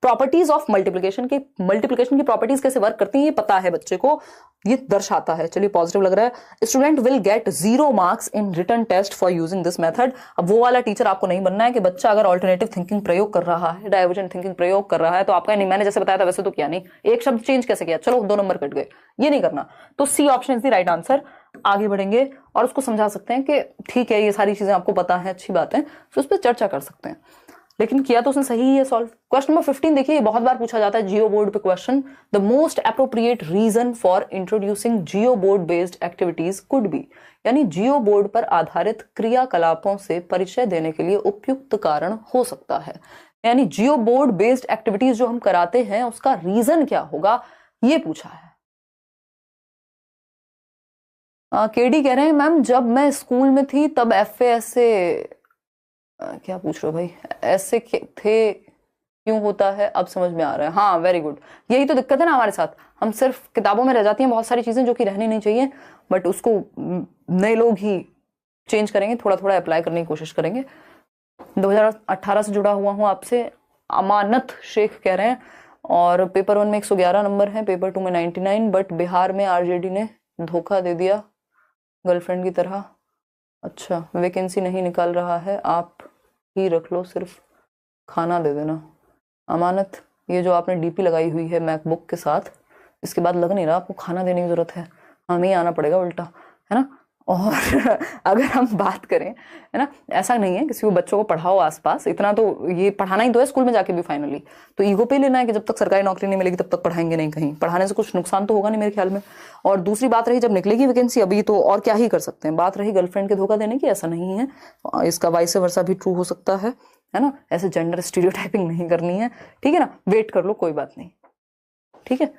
properties of multiplication की प्रॉपर्टीज कैसे वर्क करती हैं ये पता है बच्चे को, ये दर्शाता है। चलिए पॉजिटिव लग रहा है। Student will get 0 marks in written test for using this method. अब वो वाला टीचर आपको नहीं बनना है कि बच्चा अगर ऑल्टरनेटिव थिंकिंग प्रयोग कर रहा है, डाइवर्जेंट थिंकिंग प्रयोग कर रहा है तो आपका नहीं, मैंने जैसे बताया था वैसे तो किया नहीं, एक शब्द चेंज कैसे किया, चलो 2 नंबर कट गए, ये नहीं करना। तो C option is the right answer. आगे बढ़ेंगे और उसको समझा सकते हैं कि ठीक है ये सारी चीजें आपको पता है, अच्छी बात है, तो उस पर चर्चा कर सकते हैं। लेकिन किया तो उसने सही ही है सॉल्व। क्वेश्चन नंबर 15 देखिए, ये बहुत बार पूछा जाता है जियो बोर्ड पे question. The most appropriate reason for introducing geoboard based activities could be, यानी जियो बोर्ड पर आधारित क्रियाकलापों से परिचय देने के लिए उपयुक्त कारण हो सकता है। यानी जियो बोर्ड बेस्ड एक्टिविटीज जो हम कराते हैं उसका रीजन क्या होगा, ये पूछा है। केडी कह रहे हैं मैम जब मैं स्कूल में थी तब FA क्या पूछ रहे हो भाई, ऐसे थे क्यों होता है, अब समझ में आ रहा है। हाँ वेरी गुड, यही तो दिक्कत है ना हमारे साथ, हम सिर्फ किताबों में रह जाती हैं बहुत सारी चीजें जो कि रहनी नहीं चाहिए, बट उसको नए लोग ही चेंज करेंगे, थोड़ा थोड़ा अप्लाई करने की कोशिश करेंगे। 2018 से जुड़ा हुआ हूँ आपसे, अमानत शेख कह रहे हैं, और पेपर 1 में 111 नंबर है, पेपर 2 में 99, बट बिहार में RJD ने धोखा दे दिया गर्लफ्रेंड की तरह। अच्छा, वैकेंसी नहीं निकाल रहा है, आप ही रख लो, सिर्फ खाना दे देना। अमानत, ये जो आपने DP लगाई हुई है मैकबुक के साथ, इसके बाद लग नहीं रहा आपको खाना देने की जरूरत है, हमें ही आना पड़ेगा उल्टा, है ना। और अगर हम बात करें, है ना, ऐसा नहीं है किसी को बच्चों को पढ़ाओ आसपास, इतना तो ये पढ़ाना ही तो है स्कूल में जाके भी फाइनली, तो ईगो पे लेना है कि जब तक सरकारी नौकरी नहीं मिलेगी तब तक पढ़ाएंगे नहीं, कहीं पढ़ाने से कुछ नुकसान तो होगा नहीं मेरे ख्याल में। और दूसरी बात रही जब निकलेगी वैकेंसी, अभी तो और क्या ही कर सकते हैं। बात रही गर्लफ्रेंड के धोखा देने की, ऐसा नहीं है, इसका वाइस वर्सा भी ट्रू हो सकता है ना। ऐसे जेंडर स्टीरियोटाइपिंग नहीं करनी है, ठीक है ना, वेट कर लो, कोई बात नहीं, ठीक है।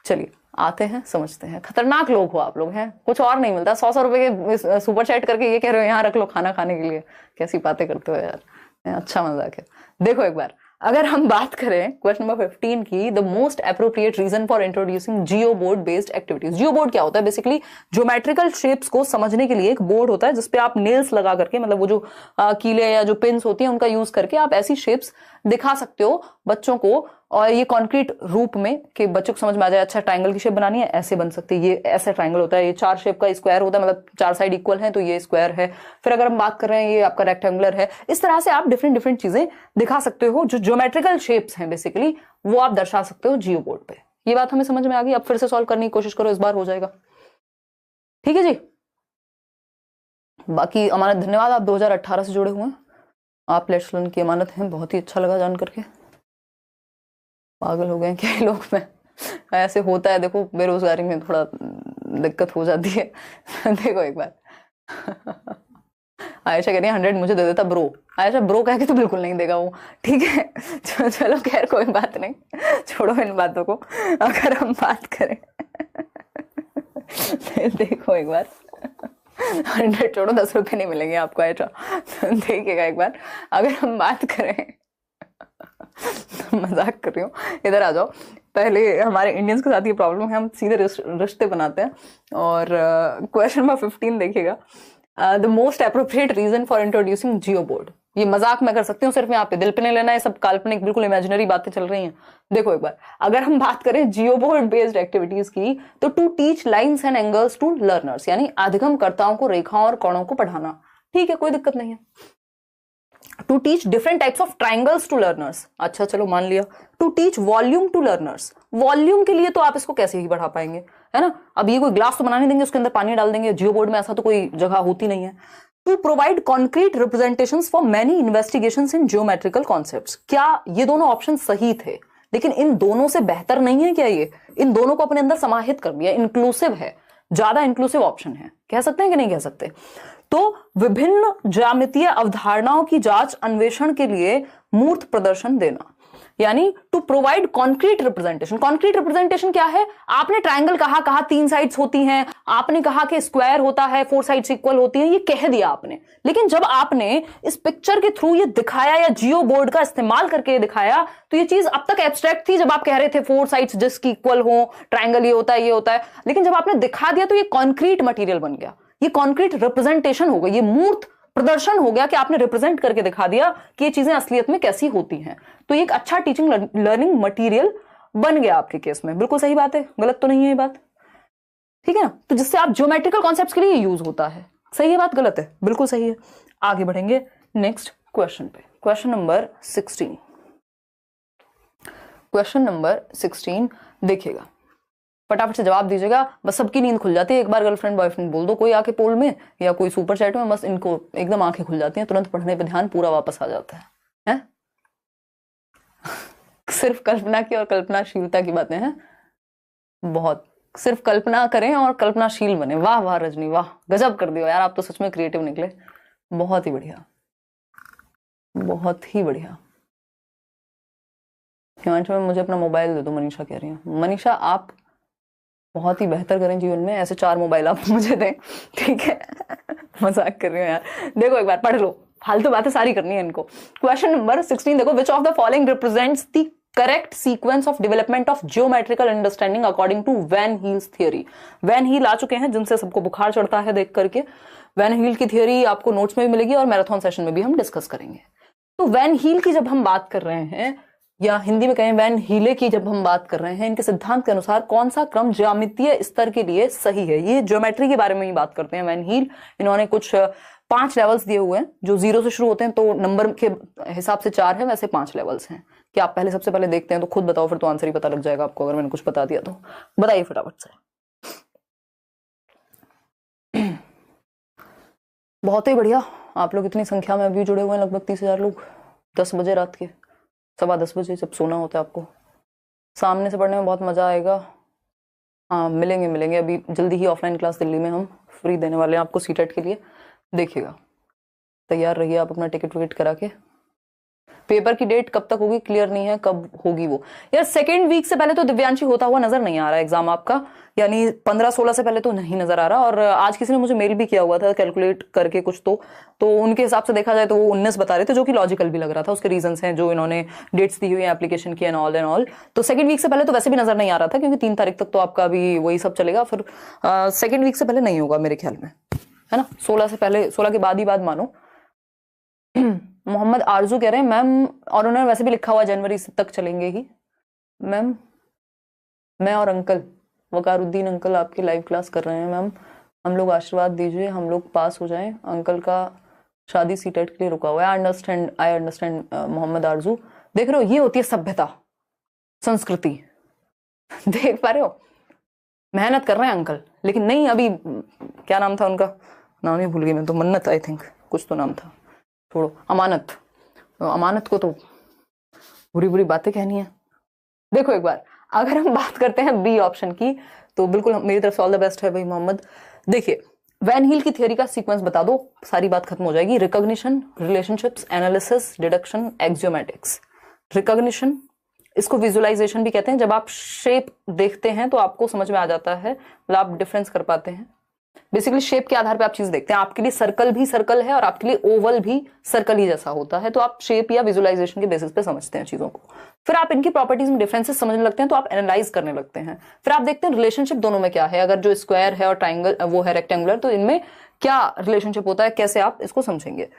चलिए आते हैं, समझते हैं। खतरनाक लोग हो आप लोग, हैं कुछ और नहीं मिलता, 100 रुपए के सुपर चैट करके ये कह रहे हो यहाँ रख लो खाना खाने के लिए, कैसी बातें करते हो यार, अच्छा मजाक है। देखो एक बार, अगर हम बात करें क्वेश्चन नंबर 15 की, the most appropriate reason for introducing geoboard based activities. Geoboard क्या होता है, बेसिकली ज्योमेट्रिकल शेप्स को समझने के लिए एक बोर्ड होता है जिसपे आप नेल्स लगा करके, मतलब वो जो कीले या जो पिन्स होती हैं उनका यूज करके आप ऐसी शेप्स दिखा सकते हो बच्चों को, और ये कॉन्क्रीट रूप में कि बच्चों को समझ में आ जाए, अच्छा ट्राइंगल की शेप बनानी है, ऐसे बन सकती है, ये ऐसा ट्राइंगल होता है, ये 4 शेप का स्क्वायर होता है, मतलब 4 साइड इक्वल है तो ये स्क्वायर है। फिर अगर हम बात कर रहे हैं ये आपका रेक्टेंगुलर है, इस तरह से आप डिफरेंट चीजें दिखा सकते हो, जो ज्योमेट्रिकल शेप्स हैं बेसिकली वो आप दर्शा सकते हो जियो बोर्ड पे। ये बात हमें समझ में आ गई, अब फिर से सॉल्व करने की कोशिश करो, इस बार हो जाएगा, ठीक है जी। बाकी अमानत धन्यवाद, आप 2018 से जुड़े हुए हैं, आप लेट्स लर्न की अमानत हैं, बहुत ही अच्छा लगा जान करके। पागल हो गए क्या लोग, में ऐसे होता है, देखो बेरोजगारी में थोड़ा दिक्कत हो जाती है। देखो एक बार आयशा कह रही है 100 मुझे दे देता ब्रो। आयशा ब्रो कह के तो बिल्कुल नहीं देगा वो, ठीक है। चलो खैर कोई बात नहीं, छोड़ो इन बातों को। अगर हम बात करें देखो एक बार 100 छोड़ो, 10 रुपए नहीं मिलेंगे आपको आयशा, देखिएगा एक बार। अगर हम बात करें मजाक कर रही हूँ, इधर आ जाओ। पहले हमारे इंडियंस के साथ ये प्रॉब्लम है, हम सीधे रिश्ते बनाते हैं। और क्वेश्चन नंबर 15 देखिएगा, the most appropriate reason for introducing geoboard. ये मजाक मैं कर सकती हूँ, सिर्फ यहाँ पे दिल पे नहीं लेना है, सब काल्पनिक बिल्कुल इमेजिनरी बातें चल रही हैं। देखो एक बार, अगर हम बात करें जियो बोर्ड बेस्ड एक्टिविटीज की, तो to teach lines and angles to learners, यानी अधिगमकर्ताओं को रेखाओं और कोणों को पढ़ाना, ठीक है, कोई दिक्कत नहीं है। To teach different types of triangles to learners, अच्छा चलो मान लिया। To teach volume to learners, volume के लिए तो आप इसको कैसे ही बढ़ा पाएंगे, है ना। अब ये कोई ग्लास तो बनाने देंगे, उसके अंदर पानी डाल देंगे, जियो बोर्ड में ऐसा तो कोई जगह होती नहीं है। To provide concrete representations for many investigations in geometrical concepts. क्या ये दोनों ऑप्शन सही थे, लेकिन इन दोनों से बेहतर नहीं है क्या ये, इन दोनों को अपने अंदर समाहित कर दिया, इंक्लूसिव है, ज्यादा इंक्लूसिव ऑप्शन है, कह सकते हैं कि नहीं कह सकते। तो विभिन्न ज्यामितीय अवधारणाओं की जांच अन्वेषण के लिए मूर्त प्रदर्शन देना, यानी to provide concrete representation. Concrete representation क्या है? आपने ट्राइंगल कहा 3 साइड्स होती हैं, आपने कहा कि स्क्वायर होता है 4 साइड्स इक्वल होती हैं, ये कह दिया आपने। लेकिन जब आपने इस पिक्चर के थ्रू ये दिखाया या जियो बोर्ड का इस्तेमाल करके दिखाया, तो ये चीज अब तक एब्स्ट्रैक्ट थी जब आप कह रहे थे 4 साइड्स जिसकी इक्वल हो, ट्राइंगल ये होता है ये होता है। लेकिन जब आपने दिखा दिया तो ये कॉन्क्रीट मटीरियल बन गया, ये कॉन्क्रीट रिप्रेजेंटेशन हो गई, ये मूर्त प्रदर्शन हो गया कि आपने रिप्रेजेंट करके दिखा दिया कि ये चीजें असलियत में कैसी होती हैं। तो ये एक अच्छा टीचिंग लर्निंग मटेरियल बन गया आपके केस में। बिल्कुल सही बात है, गलत तो नहीं है ये बात, ठीक है ना? तो जिससे आप ज्योमेट्रिकल कॉन्सेप्ट्स के लिए यूज होता है। सही है बात, गलत है? बिल्कुल सही है। आगे बढ़ेंगे नेक्स्ट क्वेश्चन पे। Question number 16। क्वेश्चन नंबर 16 देखिएगा, फटाफट से जवाब दीजिएगा। बस सबकी नींद खुल जाती है, एक बार गर्लफ्रेंड बॉयफ्रेंड बोल दो कोई आके पोल में या कोई सुपर चैट में, बस इनको एकदम आंखें खुल जाती हैं, तुरंत पढ़ने पे ध्यान पूरा वापस आ जाता है, हैं? सिर्फ कल्पना की और कल्पनाशीलता की बातें हैं, बहुत। सिर्फ कल्पना करें और कल्पनाशील बने। वाह वाह रजनी, वाह, गजब कर दियो यार, आप तो सच में क्रिएटिव निकले। बहुत ही बढ़िया, बहुत ही बढ़िया। हिमांशु में मुझे अपना मोबाइल दे दो, मनीषा कह रही है। मनीषा आप बहुत ही बेहतर करें जीवन में, ऐसे 4 मोबाइल आप मुझे दें, ठीक है? मजाक कर रही हूँ यार। देखो एक बार पढ़ लो, फालतू बातें सारी करनी है इनको। क्वेश्चन नंबर 16 देखो, which of the following represents the correct sequence of development of geometrical understanding according to van Hiele's theory. Van Hiele आ चुके हैं जिनसे सबको बुखार चढ़ता है देख करके। वैन हील की थियरी आपको नोट्स में भी मिलेगी और मैराथन सेशन में भी हम डिस्कस करेंगे। तो वैन हील की जब हम बात कर रहे हैं, या हिंदी में कहें वैन हीले की जब हम बात कर रहे हैं, इनके सिद्धांत के अनुसार कौन सा क्रम ज्यामितीय स्तर के लिए सही है? ये ज्योमेट्री के बारे में ही बात करते हैं वैन हील। इन्होंने कुछ 5 लेवल्स दिए हुए हैं जो 0 से शुरू होते हैं, तो नंबर के हिसाब से 4 है, वैसे 5 लेवल्स हैं। कि आप पहले सबसे पहले देखते हैं तो खुद बताओ, फिर तो आंसर ही पता लग जाएगा आपको अगर मैंने कुछ बता दिया तो। बताइए फटाफट से। बहुत ही बढ़िया, आप लोग इतनी संख्या में अभी जुड़े हुए हैं, लगभग 30,000 लोग। 10 बजे रात के, 10:15 बजे जब सोना होता है आपको। सामने से पढ़ने में बहुत मजा आएगा। हाँ मिलेंगे अभी जल्दी ही ऑफलाइन क्लास दिल्ली में हम फ्री देने वाले हैं आपको सीटेट के लिए। देखिएगा, तैयार रहिए आप अपना टिकट विकेट करा के। पेपर की डेट कब तक होगी क्लियर नहीं है, कब होगी वो यार। 2nd वीक से पहले तो दिव्यांशी होता हुआ नजर नहीं आ रहा एग्जाम आपका, यानी 15-16 से पहले तो नहीं नजर आ रहा। और आज किसी ने मुझे मेल भी किया हुआ था कैलकुलेट करके कुछ, तो उनके हिसाब से देखा जाए तो वो 19 बता रहे थे, जो कि लॉजिकल भी लग रहा था। उसके रीजंस हैं जो इन्होंने डेट्स दी हुई है एप्लीकेशन की एंड ऑल। तो 2nd वीक से पहले तो वैसे भी नजर नहीं आ रहा था, क्योंकि 3 तारीख तक तो आपका अभी वही सब चलेगा। फिर 2nd वीक से पहले नहीं होगा मेरे ख्याल में, है ना? 16 से पहले, 16 के बाद ही बात मानो। मोहम्मद आरजू कह रहे हैं मैम, और उन्होंने वैसे भी लिखा हुआ जनवरी तक चलेंगे ही मैम। मैं और अंकल वकारुद्दीन अंकल आपकी लाइव क्लास कर रहे हैं मैम, हम लोग आशीर्वाद दीजिए, हम लोग पास हो जाएं। अंकल का शादी सीटेट के लिए रुका हुआ है। आई अंडरस्टैंड मोहम्मद आरजू। देख रहे हो, ये होती है सभ्यता, संस्कृति। देख पा रहे हो, मेहनत कर रहे हैं अंकल। लेकिन नहीं, अभी क्या नाम था उनका, नाम ही भूल गई मैं तो, मन्नत आई थिंक, कुछ तो नाम था, छोड़ो। अमानत को तो बुरी बुरी बातें कहनी है। देखो एक बार, अगर हम बात करते हैं बी ऑप्शन की, तो बिल्कुल मेरी तरफ से ऑल द बेस्ट है भाई मोहम्मद। देखिए, वैन हील की थियरी का सीक्वेंस बता दो, सारी बात खत्म हो जाएगी। Recognition, relationships, analysis, deduction, axiomatics. Recognition, इसको विजुअलाइजेशन भी कहते हैं। जब आप शेप देखते हैं तो आपको समझ में आ जाता है, मतलब आप डिफरेंस कर पाते हैं। बेसिकली शेप के आधार पे आप चीज देखते हैं। आपके लिए सर्कल भी सर्कल है और आपके लिए ओवल भी सर्कल ही जैसा होता है, तो आप शेप या विजुअलाइजेशन के बेसिस पे समझते हैं चीजों को। फिर आप इनकी प्रॉपर्टीज में डिफरेंसेस समझने लगते हैं, तो आप एनालाइज करने लगते हैं। फिर आप देखते हैं रिलेशनशिप दोनों में क्या है, अगर जो स्क्वायर है और ट्राइंगल वो है रेक्टेंगुलर, तो इनमें क्या रिलेशनशिप होता है, कैसे आप इसको समझेंगे।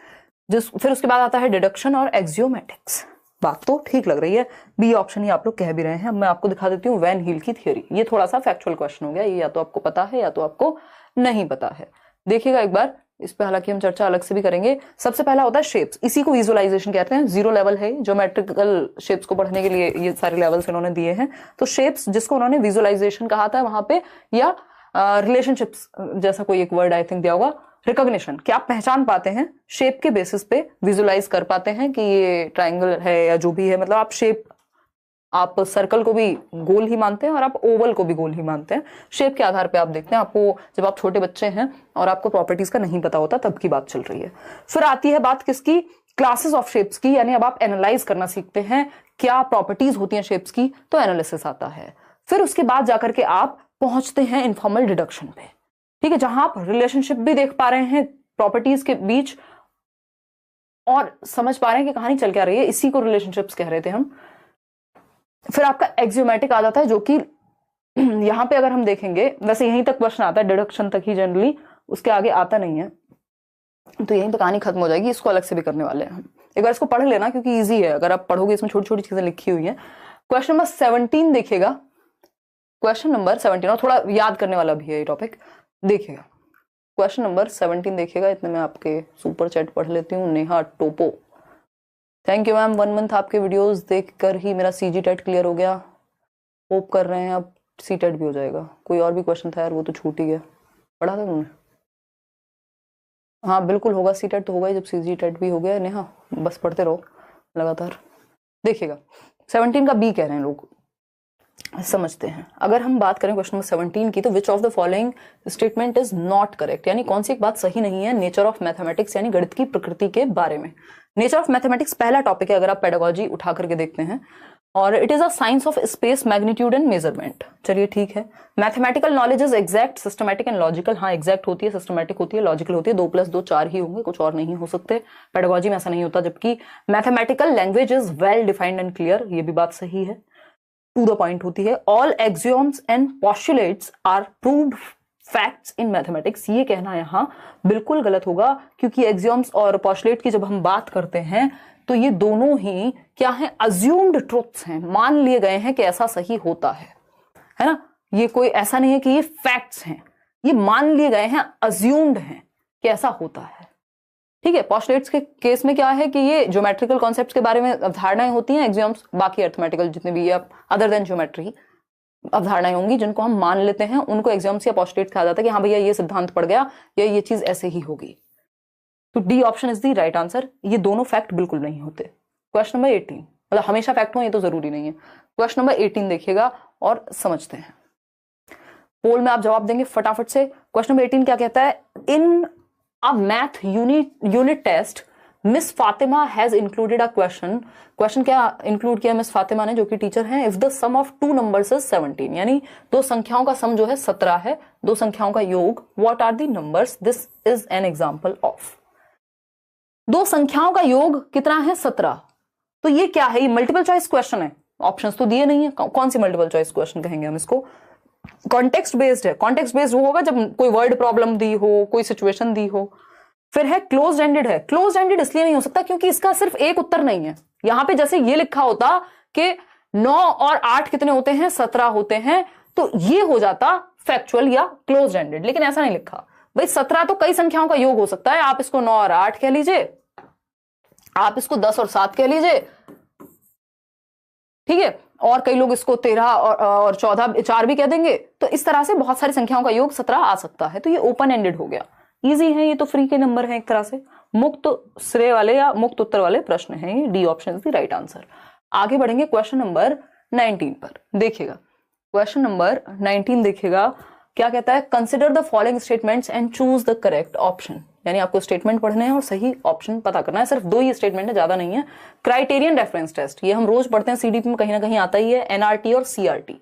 फिर उसके बाद आता है डिडक्शन और एक्सियोमेटिक्स। बात तो ठीक लग रही है, बी ऑप्शन ही आप लोग कह भी रहे हैं। मैं आपको दिखा देती हूँ वैन हील की थियरी। ये थोड़ा सा फैक्चुअल क्वेश्चन हो गया, ये या तो आपको पता है या तो आपको नहीं पता है। देखिएगा एक बार, इस पे हालांकि हम चर्चा अलग से भी करेंगे। सबसे पहला होता है शेप्स, इसी को विजुअलाइजेशन कहते हैं। 0 लेवल है ज्योमेट्रिकल शेप्स को पढ़ने के लिए, ये सारे लेवल्स इन्होंने दिए हैं। तो शेप्स जिसको उन्होंने विजुअलाइजेशन कहा था वहां पे, या रिलेशनशिप्स जैसा कोई एक वर्ड आई थिंक दिया होगा, रिकॉग्निशन, कि आप पहचान पाते हैं शेप के बेसिस पे, विजुअलाइज कर पाते हैं कि ये ट्राइंगल है या जो भी है। मतलब आप शेप, आप सर्कल को भी गोल ही मानते हैं और आप ओवल को भी गोल ही मानते हैं। शेप के आधार पे आप देखते हैं। आपको जब आप छोटे बच्चे हैं और आपको प्रॉपर्टीज का नहीं पता होता, तब की बात चल रही है। फिर आती है बात किसकी, क्लासेस ऑफ शेप्स की, यानी अब आप एनालाइज करना सीखते हैं क्या प्रॉपर्टीज होती हैं शेप्स की, तो एनालिसिस आता है। फिर उसके बाद जाकर के आप पहुंचते हैं इनफॉर्मल डिडक्शन पे, ठीक है, जहां आप रिलेशनशिप भी देख पा रहे हैं प्रॉपर्टीज के बीच और समझ पा रहे हैं कि कहानी चल क्या रही है, इसी को रिलेशनशिप्स कह रहे थे हम। फिर आपका एक्सियोमेटिक आ जाता है, जो कि यहां पे अगर हम देखेंगे, वैसे यहीं तक क्वेश्चन आता है, डिडक्शन तक ही जनरली, उसके आगे आता नहीं है, तो यहीं पे कहानी खत्म हो जाएगी। इसको अलग से भी करने वाले हैं हम, एक बार इसको पढ़ लेना क्योंकि इजी है, अगर आप पढ़ोगे इसमें छोटी छोटी चीजें लिखी हुई हैं। क्वेश्चन नंबर 17 देखिएगा, क्वेश्चन नंबर 17, और थोड़ा याद करने वाला भी है ये टॉपिक, देखिएगा क्वेश्चन नंबर 17 देखिएगा। इतने में आपके सुपर चैट पढ़ लेती हूँ। Neha Topo, thank you ma'am, 1 month आपके वीडियोस देखकर ही मेरा सीजी टेट क्लियर हो गया, होप कर रहे हैं अब सी टेट भी हो जाएगा। कोई और भी क्वेश्चन था यार, वो तो छूट ही गया, पढ़ा था तुमने? हाँ बिल्कुल होगा, सी टेट तो होगा ही जब सीजी टेट भी हो गया। नेहा बस पढ़ते रहो लगातार। देखिएगा 17 का बी कह रहे हैं लोग, समझते हैं। अगर हम बात करें क्वेश्चन नंबर 17 की, तो विच of the following statement is not correct, यानी कौन सी एक बात सही नहीं है नेचर ऑफ मैथमेटिक्स, यानी गणित की प्रकृति के बारे में। नेचर ऑफ मैथमेटिक्स पहला टॉपिक है, अगर आप पेडागोजी उठा करके देखते हैं, और it is a science of space, magnitude and measurement. चलिए ठीक है। Mathematical knowledge is exact, systematic and logical. हाँ एग्जैक्ट होती है, सिस्टमैटिक होती है, लॉजिकल होती है। 2 + 2 4 ही होंगे, कुछ और नहीं हो सकते। पेडागोजी में ऐसा नहीं होता। जबकि mathematical language is well defined and clear, ये भी बात सही है, टू द पॉइंट होती है। All axioms and postulates are proved facts in mathematics, ये कहना यहां बिल्कुल गलत होगा, क्योंकि एक्सियोम्स और पोस्टुलेट की जब हम बात करते हैं तो ये दोनों ही क्या है, अज्यूम्ड ट्रुथ्स हैं, मान लिए गए हैं कि ऐसा सही होता है ना। ये कोई ऐसा नहीं है कि ये फैक्ट्स हैं, ये मान लिए गए हैं, अज्यूम्ड हैं कि ऐसा होता है, ठीक है। पोस्टुलेट्स के केस में क्या है कि ये ज्योमेट्रिकल कॉन्सेप्ट्स के बारे में अवधारणाएं होती हैं, एक्सियोम्स बाकी अर्थमेटिकल जितने भी अदर देन ज्योमेट्री अवधारणाएं होंगी जिनको हम मान लेते हैं, उनको एक्सियोम्स या पोस्टुलेट्स कहा जाता है कि हाँ भैया ये सिद्धांत पड़ गया या ये चीज ऐसे ही होगी। तो D option is the right answer. ये दोनों फैक्ट बिल्कुल नहीं होते। क्वेश्चन नंबर 18, मतलब हमेशा फैक्ट हो ये तो जरूरी नहीं है। क्वेश्चन नंबर 18 देखिएगा और समझते हैं। पोल में आप जवाब देंगे फटाफट से। क्वेश्चन नंबर 18 क्या कहता है, in a math unit test miss Fatima has included a question. Question क्या इंक्लूड किया मिस फातिमा ने, जो कि टीचर हैं। If the sum of 2 numbers is 17, यानी 2 संख्याओं का सम जो है 17 है, 2 संख्याओं का योग। What are the numbers, this is an example of. 2 संख्याओं का योग कितना है, 17। तो ये क्या है, ये मल्टीपल चॉइस क्वेश्चन है, ऑप्शंस तो दिए नहीं है। कौन सी मल्टीपल चॉइस क्वेश्चन कहेंगे हम इसको, कॉन्टेक्स्ट बेस्ड है। कॉन्टेक्स्ट बेस्ड वो होगा जब कोई वर्ड प्रॉब्लम दी हो, कोई सिचुएशन दी हो। फिर है क्लोज्ड एंडेड है। क्लोज्ड एंडेड इसलिए नहीं हो सकता क्योंकि इसका सिर्फ एक उत्तर नहीं है। यहां पे जैसे ये लिखा होता कि 9 और 8 कितने होते हैं, 17 होते हैं, तो ये हो जाता फैक्चुअल या क्लोज्ड एंडेड, लेकिन ऐसा नहीं लिखा। भाई 17 तो कई संख्याओं का योग हो सकता है, आप इसको 9 और 8 कह लीजिए, आप इसको 10 और 7 कह लीजिए, ठीक है, और कई लोग इसको 13 और 14 4 भी कह देंगे। तो इस तरह से बहुत सारी संख्याओं का योग 17 आ सकता है। तो ये ओपन एंडेड हो गया, इजी है, ये तो फ्री के नंबर है एक तरह से, मुक्त श्रेय वाले या मुक्त उत्तर वाले प्रश्न हैं। ये D option is the right answer. आगे बढ़ेंगे क्वेश्चन नंबर 19 पर। देखिएगा क्वेश्चन नंबर 19 देखिएगा क्या कहता है, consider the following statements and choose the correct option. यानी आपको स्टेटमेंट पढ़ने हैं और सही ऑप्शन पता करना है। सिर्फ 2 ही स्टेटमेंट है, ज्यादा नहीं है। क्राइटेरियन रेफरेंस टेस्ट, ये हम रोज पढ़ते हैं, सीडीपी में कहीं ना कहीं आता ही है, एनआरटी और सीआरटी,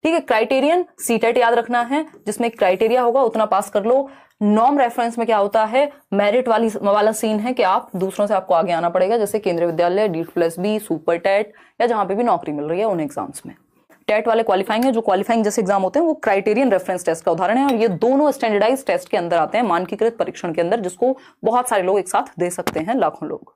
ठीक है। क्राइटेरियन सीटेट याद रखना है, जिसमें क्राइटेरिया होगा उतना पास कर लो। नॉर्म रेफरेंस में क्या होता है, मेरिट वाला सीन है कि आप दूसरों से आपको आगे आना पड़ेगा, जैसे केंद्रीय विद्यालय, D+B, सुपर टेट या जहां पे भी नौकरी मिल रही है उन एग्जाम्स में। टेट वाले क्वालिफाइंग है, जो क्वालिफाइंग जैसे एग्जाम होते हैं वो क्राइटेरियन रेफरेंस टेस्ट का उदाहरण है, और ये दोनों स्टैंडर्डाइज टेस्ट के अंदर आते हैं, मानकीकृत परीक्षण के अंदर, जिसको बहुत सारे लोग एक साथ दे सकते हैं, लाखों लोग।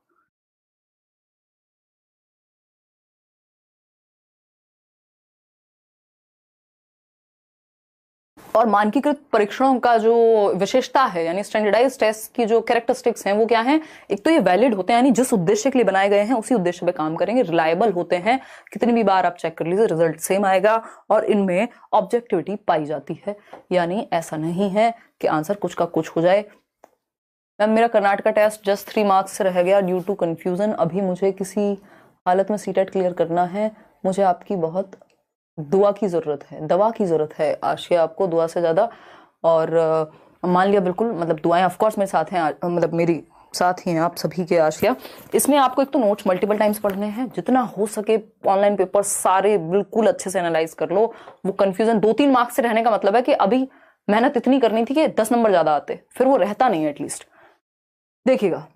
और मानकीकृत परीक्षणों का जो विशेषता है, यानी स्टैंडर्डाइज टेस्ट की जो कैरेक्टरिस्टिक्स हैं वो क्या हैं, एक तो ये वैलिड होते हैं, यानी जिस उद्देश्य के लिए बनाए गए हैं उसी उद्देश्य पे काम करेंगे। रिलायबल होते हैं, कितनी भी बार आप चेक कर लीजिए रिजल्ट सेम आएगा, और इनमें ऑब्जेक्टिविटी पाई जाती है, यानी ऐसा नहीं है कि आंसर कुछ का कुछ हो जाए। मैम मेरा कर्नाटका टेस्ट जस्ट 3 मार्क्स से रह गया ड्यू टू कंफ्यूजन, अभी मुझे किसी हालत में सीटेट क्लियर करना है, मुझे आपकी बहुत दुआ की जरूरत है, दवा की जरूरत है आशिया, आपको दुआ से ज्यादा। और मान लिया बिल्कुल, मतलब दुआएं ऑफ कोर्स मेरे साथ हैं, मतलब मेरी साथ ही हैं आप सभी के आशिया। इसमें आपको एक तो नोट्स मल्टीपल टाइम्स पढ़ने हैं, जितना हो सके ऑनलाइन पेपर सारे बिल्कुल अच्छे से एनालाइज कर लो। वो कंफ्यूजन 2-3 मार्क्स से रहने का मतलब है कि अभी मेहनत इतनी करनी थी कि 10 नंबर ज्यादा आते, फिर वो रहता नहीं है एटलीस्ट। देखिएगा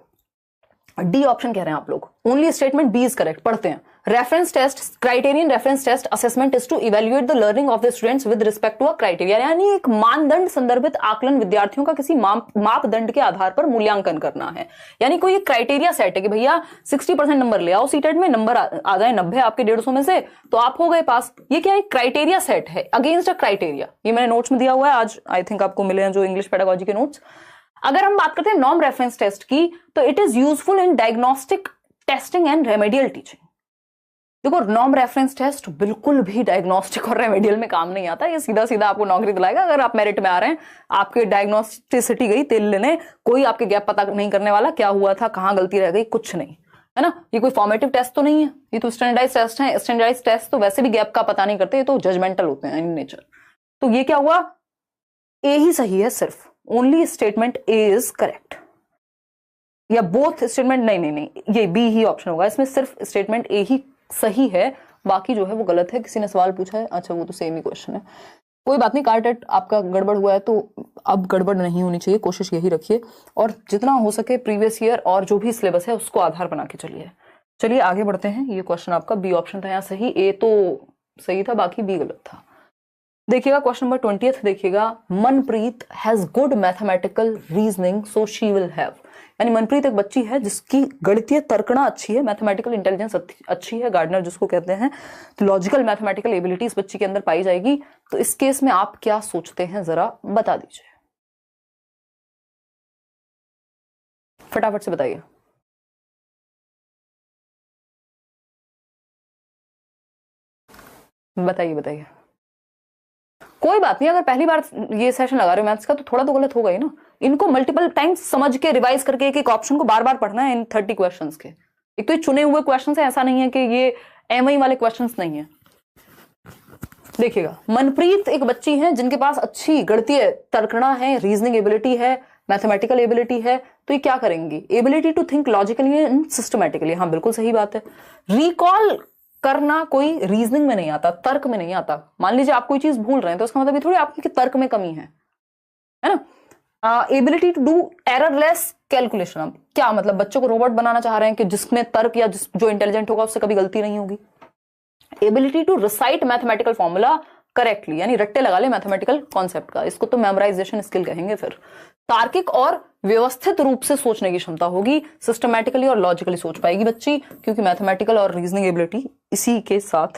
डी ऑप्शन कह रहे हैं आप लोग, only statement B is correct. पढ़ते हैं, reference test, criterion reference test assessment is to evaluate the learning of the students with respect to a criteria, यानी एक मानदंड संदर्भित आकलन विद्यार्थियों का किसी मापदंड के आधार पर मूल्यांकन करना है। यानी कोई एक क्राइटेरिया सेट है कि भैया 60% नंबर ले आओ सीटेट में, नंबर आ जाए 90 आपके 150 में से तो आप हो गए पास। ये क्या है, क्राइटेरिया सेट है अगेंस्ट अ क्राइटेरिया। ये मैंने नोट्स में दिया हुआ है, आज आई थिंक आपको मिले हैं जो इंग्लिश पेडागोजी के नोट्स। अगर हम बात करते हैं नॉर्म रेफरेंस टेस्ट की, तो it is useful in diagnostic testing and remedial teaching. देखो नॉर्म रेफरेंस टेस्ट बिल्कुल भी डायग्नोस्टिक और रेमेडियल में काम नहीं आता, ये सीधा सीधा आपको नौकरी दिलाएगा। अगर आप मेरिट में आ रहे हैं, आपके डायग्नोस्टिसिटी गई तेल लेने, कोई आपके गैप पता नहीं करने वाला, क्या हुआ था, कहां गलती रह गई, कुछ नहीं है ना। ये कोई फॉर्मेटिव टेस्ट तो नहीं है, ये तो स्टैंडर्डाइज टेस्ट है। स्टैंडर्डाइज टेस्ट तो वैसे भी गैप का पता नहीं करते, ये तो जजमेंटल होते हैं इन नेचर। तो ये क्या हुआ, ए ही सही है सिर्फ, only statement A is correct, या बोथ स्टेटमेंट, नहीं, ये बी ही ऑप्शन होगा। इसमें सिर्फ स्टेटमेंट ए ही सही है, बाकी जो है वो गलत है। किसी ने सवाल पूछा है, अच्छा वो तो सेम ही क्वेश्चन है, कोई बात नहीं। कार्टेट आपका गड़बड़ हुआ है तो अब गड़बड़ नहीं होनी चाहिए, कोशिश यही रखिए और जितना हो सके प्रीवियस ईयर और जो भी सिलेबस है उसको आधार बना के चलिए। चलिए आगे बढ़ते हैं। ये क्वेश्चन आपका बी ऑप्शन था यहाँ सही, ए तो सही था, बाकी बी गलत था। देखिएगा क्वेश्चन नंबर 20 देखिएगा, Manpreet has good mathematical reasoning so she will have, यानी मनप्रीत एक बच्ची है जिसकी गणितीय तर्कणा अच्छी है, मैथमेटिकल इंटेलिजेंस अच्छी है, गार्डनर जिसको कहते हैं, तो लॉजिकल मैथमेटिकल एबिलिटी इस बच्ची के अंदर पाई जाएगी। तो इस केस में आप क्या सोचते हैं जरा बता दीजिए, फटाफट से बताइए। बताइए। कोई बात नहीं, अगर पहली बार ये सेशन लगा रहे हो मैथ्स का तो थोड़ा तो गलत होगा ही ना। इनको मल्टीपल टाइम्स समझ के रिवाइज करके एक एक ऑप्शन को बार बार पढ़ना है इन 30 क्वेश्चंस के। एक तो ये चुने हुए क्वेश्चंस है, ऐसा नहीं है कि ये एमआई वाले क्वेश्चंस नहीं है। देखिएगा मनप्रीत एक बच्ची है जिनके पास अच्छी गणितीय तर्कणा है, रीजनिंग एबिलिटी है, मैथमेटिकल एबिलिटी है। तो ये क्या करेंगी, ability to think logically and systematically, हाँ बिल्कुल सही बात है। रिकॉल करना कोई रीजनिंग में नहीं आता, तर्क में नहीं आता। मान लीजिए आप कोई चीज भूल रहे हैं तो उसका मतलब ये थोड़ी आपके तर्क में कमी है ना। Ability to do errorless calculation, अब क्या मतलब, बच्चों को रोबोट बनाना चाह रहे हैं कि जिसमें तर्क या जो इंटेलिजेंट होगा उससे कभी गलती नहीं होगी। Ability to recite mathematical formula correctly, यानी रट्टे लगा ले मैथमेटिकल कॉन्सेप्ट का, इसको तो मेमोराइजेशन स्किल कहेंगे। फिर तार्किक और व्यवस्थित रूप से सोचने की क्षमता होगी, सिस्टमैटिकली और लॉजिकली सोच पाएगी बच्ची, क्योंकि मैथमेटिकल और रीजनिंग एबिलिटी इसी के साथ